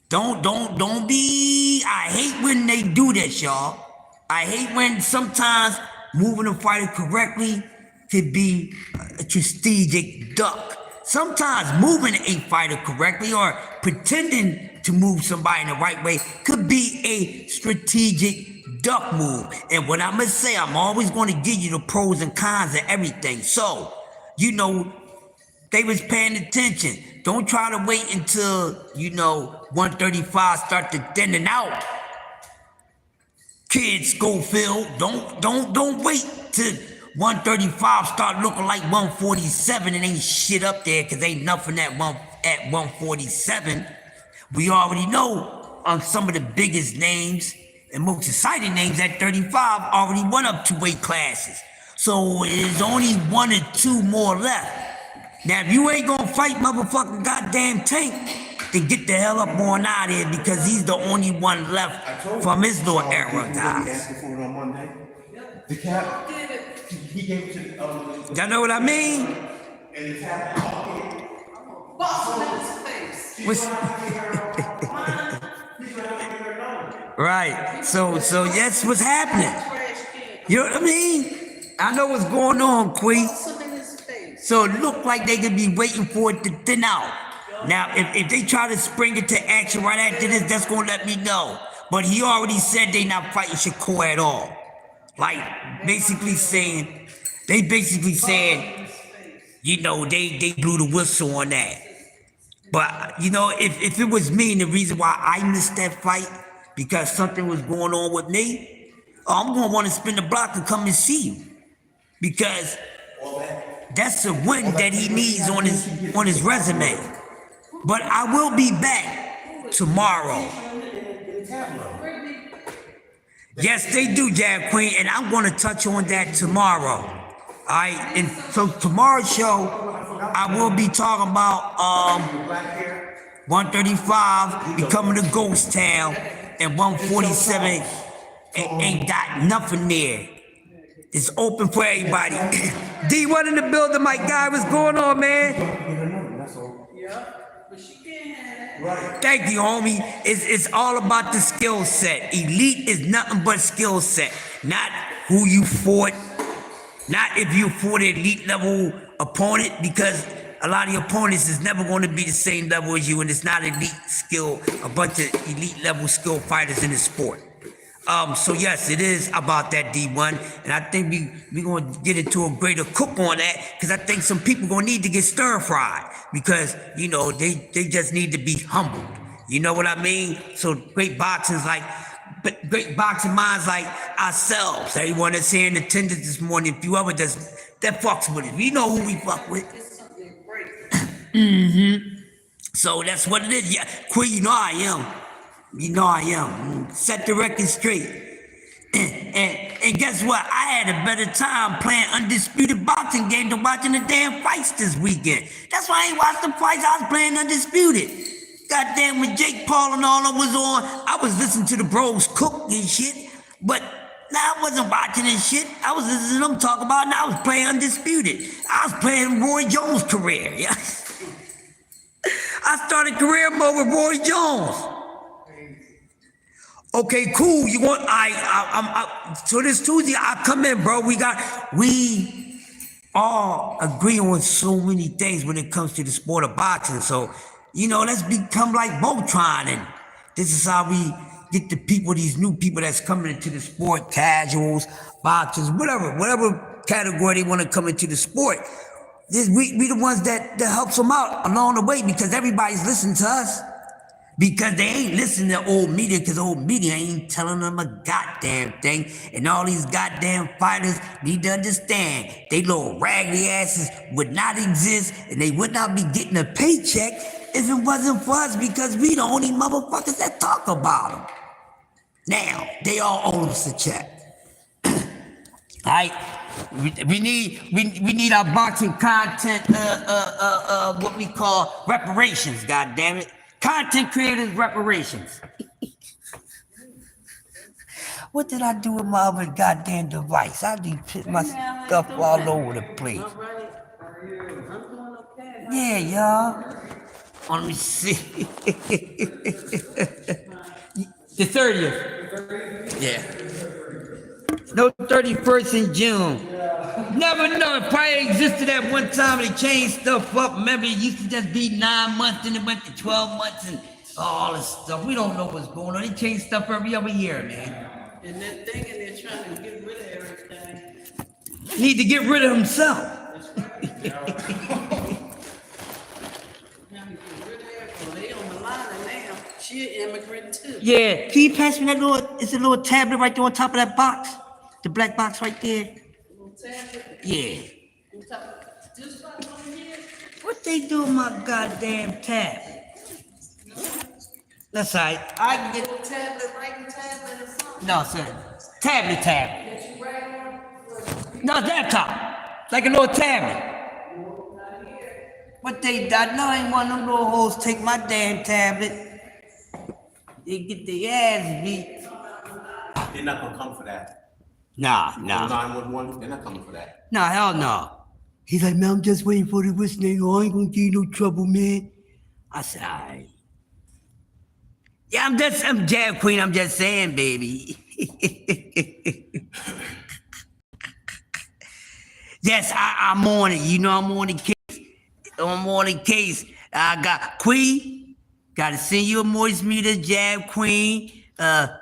don't be, I hate when they do this, y'all. I hate when sometimes moving a fighter correctly could be a strategic duck. Sometimes moving a fighter correctly or pretending to move somebody in the right way could be a strategic duck move. And what I'm gonna say, I'm always gonna give you the pros and cons of everything. So, you know, they was paying attention. Don't try to wait until, you know, 135 start to thinning out. Kid Schofield, don't wait till 135 start looking like 147 and ain't shit up there, because ain't nothing at 147. We already know some of the biggest names and most exciting names at 35 already went up 2 weight classes. So there's only 1 or 2 more left. Now, if you ain't gonna fight motherfucking goddamn Tank, then get the hell up on out of here, because he's the only one left from his little era, guys. The cap, he gave it to the Y'all know what I mean? and the cap, Right. So that's what's happening. You know what I mean? I know what's going on, Queen. So it looked like they could be waiting for it to thin out. Now, if they try to spring it to action right after this, that's gonna let me know. But he already said they not fighting Shakur at all. Like, basically saying, you know, they blew the whistle on that. But, you know, if it was me, and the reason why I missed that fight, because something was going on with me, I'm gonna want to spin the block and come and see you. Because that's a win that he needs on his resume. But I will be back tomorrow. Yes, they do, Jab Queen, and I'm going to touch on that tomorrow. All right, and so tomorrow's show, I will be talking about 135 becoming a ghost town, and 147 ain't got nothing there. It's open for everybody. D1 in the building, my guy. What's going on, man? Thank you, homie. It's all about the skill set. Elite is nothing but skill set. Not who you fought. Not if you fought an elite level opponent, because a lot of your opponents is never going to be the same level as you, and it's not elite skill, a bunch of elite level skill fighters in the sport. So yes, it is about that D1, and I think we gonna get into a greater cook on that, because I think some people gonna need to get stir fried, because you know they just need to be humbled. You know what I mean? So great boxing minds like ourselves, everyone that's here in attendance this morning, if you ever that fucks with it, we know who we fuck with. So that's what it is. Yeah, Queen, you know I am. You know I am. Set the record straight. And guess what? I had a better time playing undisputed boxing game than watching the damn fights this weekend. That's why I ain't watched the fights. I was playing undisputed. Goddamn, when Jake Paul and all of was on, I was listening to the bros cook and shit. But now I wasn't watching this shit. I was listening to them talk about it, and I was playing undisputed. I was playing Roy Jones' career. Yeah. I started career mode with Roy Jones. Okay, cool. You want so this Tuesday I come in, bro. We all agree on so many things when it comes to the sport of boxing. So, you know, let's become like Voltron, and this is how we get the people, these new people that's coming into the sport, casuals, boxers, whatever category they want to come into the sport. We the ones that helps them out along the way, because everybody's listening to us. Because they ain't listening to old media, because old media ain't telling them a goddamn thing. And all these goddamn fighters need to understand they little raggedy asses would not exist, and they would not be getting a paycheck if it wasn't for us, because we the only motherfuckers that talk about them. Now, they all owe us a check. Alright? We need our boxing content, what we call reparations, goddammit. Content creators reparations. What did I do with my other goddamn device? I just put my stuff all over the place. Yeah, y'all. Let me see. The 30th. Yeah. No 31st in June. Never know. It probably existed at one time. They changed stuff up. Remember, it used to just be 9 months, then it went to 12 months and all this stuff. We don't know what's going on. They change stuff every other year, man. And they're thinking they're trying to get rid of everything. Need to get rid of himself. That's right. Trying to get rid of everything. They on the line now. She an immigrant too. Yeah. Can you pass me that it's a little tablet right there on top of that box? The black box right there? Yeah. Just like over here. What they do with my goddamn tablet? That's all right. I can get Writing tablet or something. no, sir. Tablet. That you write on? No, laptop. Like a little tablet. What they done? No, I ain't one of them little hoes take my damn tablet. They get their ass beat. They're not gonna come for that. Nah. 911, they're not coming for that. Nah, hell no. He's like, man, I'm just waiting for the whistle. I ain't gonna give you no trouble, man. I said, all right. Yeah, I'm Jab Queen. I'm just saying, baby. Yes, I'm on it. You know, I'm on the case. I'm on the case. I got Queen. Gotta send you a moist meter, Jab Queen.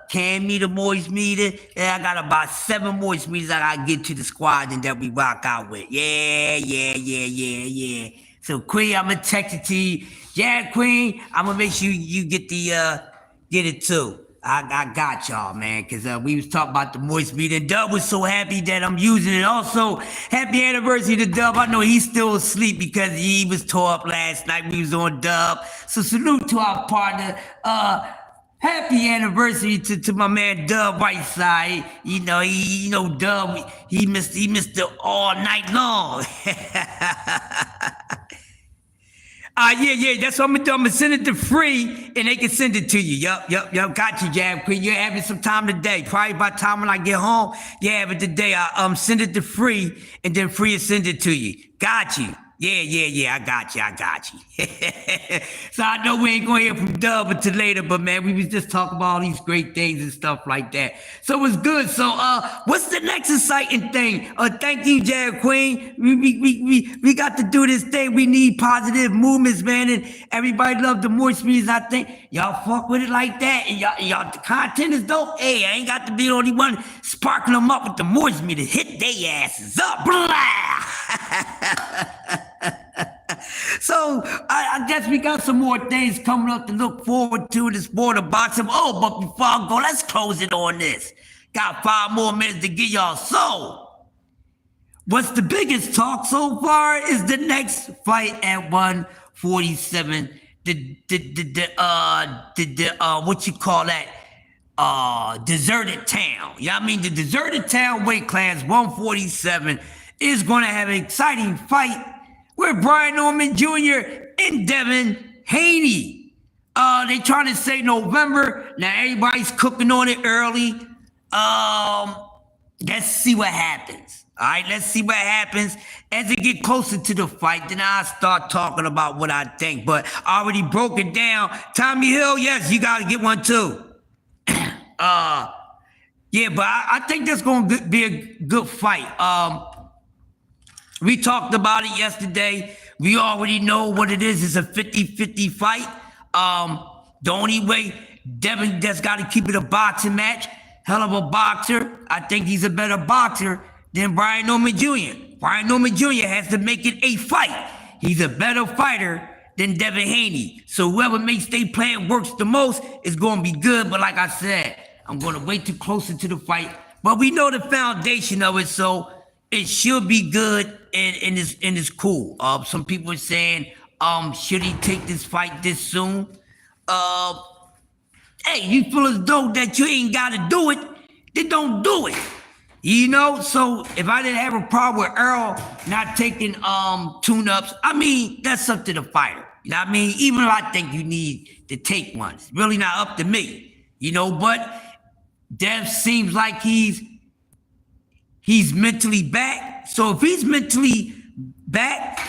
Can meter, moist meter. Yeah, I got about 7 moist meters I gotta get to the squadron that we rock out with. Yeah. So Queen, I'm gonna text it to you. Jab Queen, I'm gonna make sure you get it too. I got y'all, man, because we was talking about the moist meat, and Dub was so happy that I'm using it. Also, happy anniversary to Dub. I know he's still asleep because he was tore up last night. We was on Dub. So salute to our partner. Happy anniversary to my man Dub Whiteside. Dub, he missed it all night long. Yeah, that's what I'm gonna do. I'm gonna send it to free, and they can send it to you. Yup. Got you, Jab Queen. You're having some time today. Probably by the time when I get home, you have it today. I send it to free, and then free will send it to you. Got you. Yeah. I got you. So I know we ain't gonna hear from Dub until later, but man, we was just talking about all these great things and stuff like that. So it was good. So what's the next exciting thing? Thank you, Jab Queen. We got to do this thing. We need positive movements, man, and everybody love the moist music. I think y'all fuck with it like that, and y'all the content is dope. Hey, I ain't got to be the only one sparking them up with the moist music. Hit they asses up. Blah. So I guess we got some more things coming up to look forward to this border boxing. Oh, but before I go, let's close it on this. Got 5 more minutes to get y'all. So, what's the biggest talk so far is the next fight at 147. What you call that? Deserted town. Yeah, I mean the deserted town weight class 147 is going to have an exciting fight with Brian Norman Jr. and Devin Haney. They trying to say November. Now everybody's cooking on it early. Let's see what happens. All right, let's see what happens. As it get closer to the fight, then I'll start talking about what I think. But I already broke it down. Tommy Hill, yes, you got to get one too. Yeah, but I think that's going to be a good fight. We talked about it yesterday. We already know what it is. It's a 50-50 fight. The only way Devin just got to keep it a boxing match. Hell of a boxer. I think he's a better boxer than Brian Norman Jr. Brian Norman Jr. has to make it a fight. He's a better fighter than Devin Haney. So whoever makes their plan works the most is going to be good. But like I said, I'm going to wait too closer to the fight. But we know the foundation of it, so it should be good and it's cool. Some people are saying, should he take this fight this soon? Hey, you feel as though that you ain't got to do it, then don't do it. You know, so if I didn't have a problem with Earl not taking tune-ups, I mean, that's up to the fighter. You know what I mean? Even though I think you need to take one, it's really not up to me. You know, but Dev seems like he's mentally back. So if he's mentally back,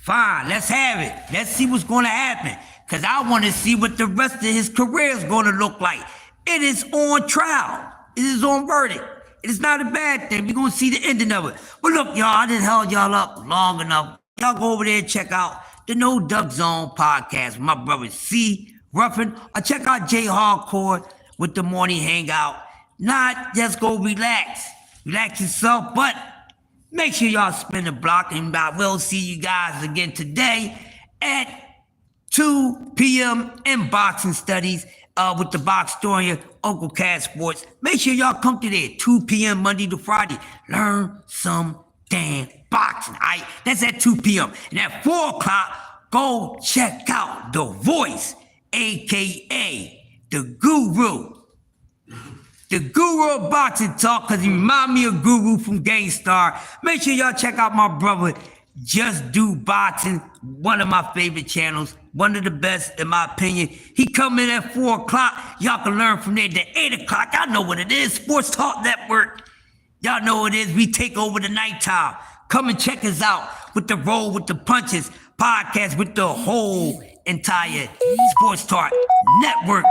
fine, let's have it. Let's see what's going to happen. Because I want to see what the rest of his career is going to look like. It is on trial. It is on verdict. It is not a bad thing. We're going to see the ending of it. But look, y'all, I done held y'all up long enough. Y'all go over there and check out the No Duck Zone podcast with my brother C. Ruffin. Or check out J Hardcore with the Morning Hangout. Not just go relax. Relax yourself, but make sure y'all spin the block, and I will see you guys again today at 2 p.m. in Boxing Studies with the box historian, Uncle Cat Sports. Make sure y'all come to there 2 p.m. Monday to Friday. Learn some damn boxing. All right? That's at 2 p.m. And at 4 o'clock, go check out The Voice, a.k.a. The Guru. The Guru of Boxing Talk, because he remind me of Guru from Gangstar. Make sure y'all check out my brother, Just Do Boxing, one of my favorite channels, one of the best in my opinion. He come in at 4 o'clock. Y'all can learn from there to 8 o'clock. Y'all know what it is, Sports Talk Network. Y'all know what it is. We take over the nighttime. Come and check us out with the Roll with the Punches podcast with the whole entire Sports Talk Network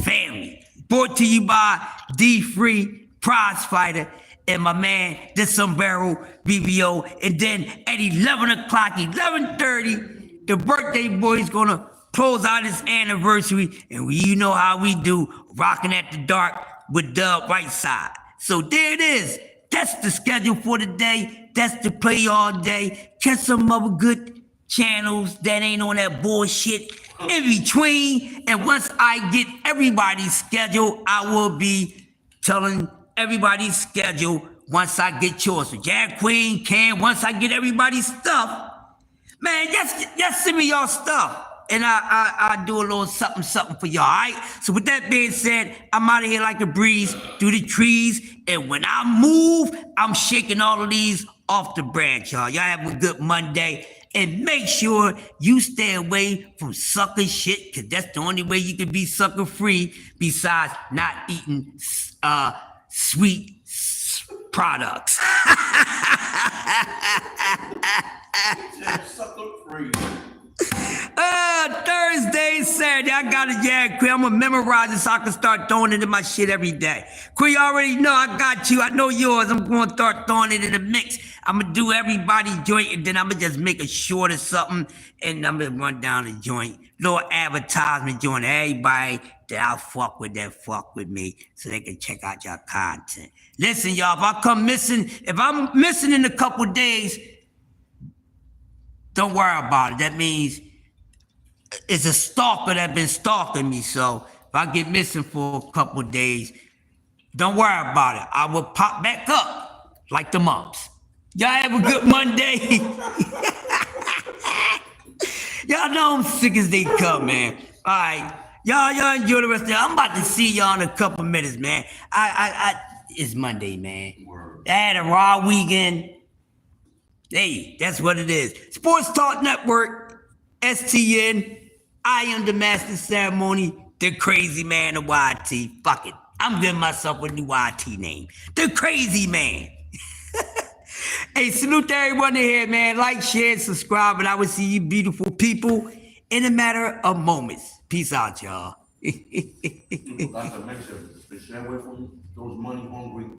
family. Brought to you by D-Free, Prize Fighter, and my man, The Sombrero BBO. And then at 11 o'clock, 11:30, the birthday boy is going to close out his anniversary. And you know how we do, rocking at the dark with Dub Whiteside. So there it is. That's the schedule for the day. That's the play all day. Catch some other good channels that ain't on that bullshit. in between. And once I get everybody's schedule, I will be telling everybody's schedule once I get yours. So Jag Queen, Cam, once I get everybody's stuff, man, just send me y'all stuff. And I do a little something for y'all, all right? So with that being said, I'm out of here like a breeze through the trees. And when I move, I'm shaking all of these off the branch, y'all. Y'all have a good Monday. And make sure you stay away from sucker shit, because that's the only way you can be sucker free besides not eating sweet products. Sucker free. Thursday, Saturday, I got a Jag Queen. I'm gonna memorize it so I can start throwing it in my shit every day. Queen, you already know I got you. I know yours. I'm gonna start throwing it in the mix. I'm gonna do everybody's joint, and then I'm gonna just make a short or something, and I'm gonna run down the joint. Little advertisement joint. Everybody that I fuck with me, so they can check out your content. Listen, y'all, if I'm missing in a couple days, don't worry about it. That means it's a stalker that been stalking me. So if I get missing for a couple days, don't worry about it. I will pop back up like the mumps. Y'all have a good Monday. Y'all know I'm sick as they come, man. All right. Y'all enjoy the rest of it. I'm about to see y'all in a couple minutes, man. It's Monday, man. I had a raw weekend. Hey, that's what it is. Sports Talk Network, STN. I am the master ceremony, the crazy man of YT. Fuck it. I'm giving myself a new YT name. The crazy man. Hey, salute to everyone in here, man. Like, share, subscribe, and I will see you beautiful people in a matter of moments. Peace out, y'all. Like I mentioned, stay away from those money hungry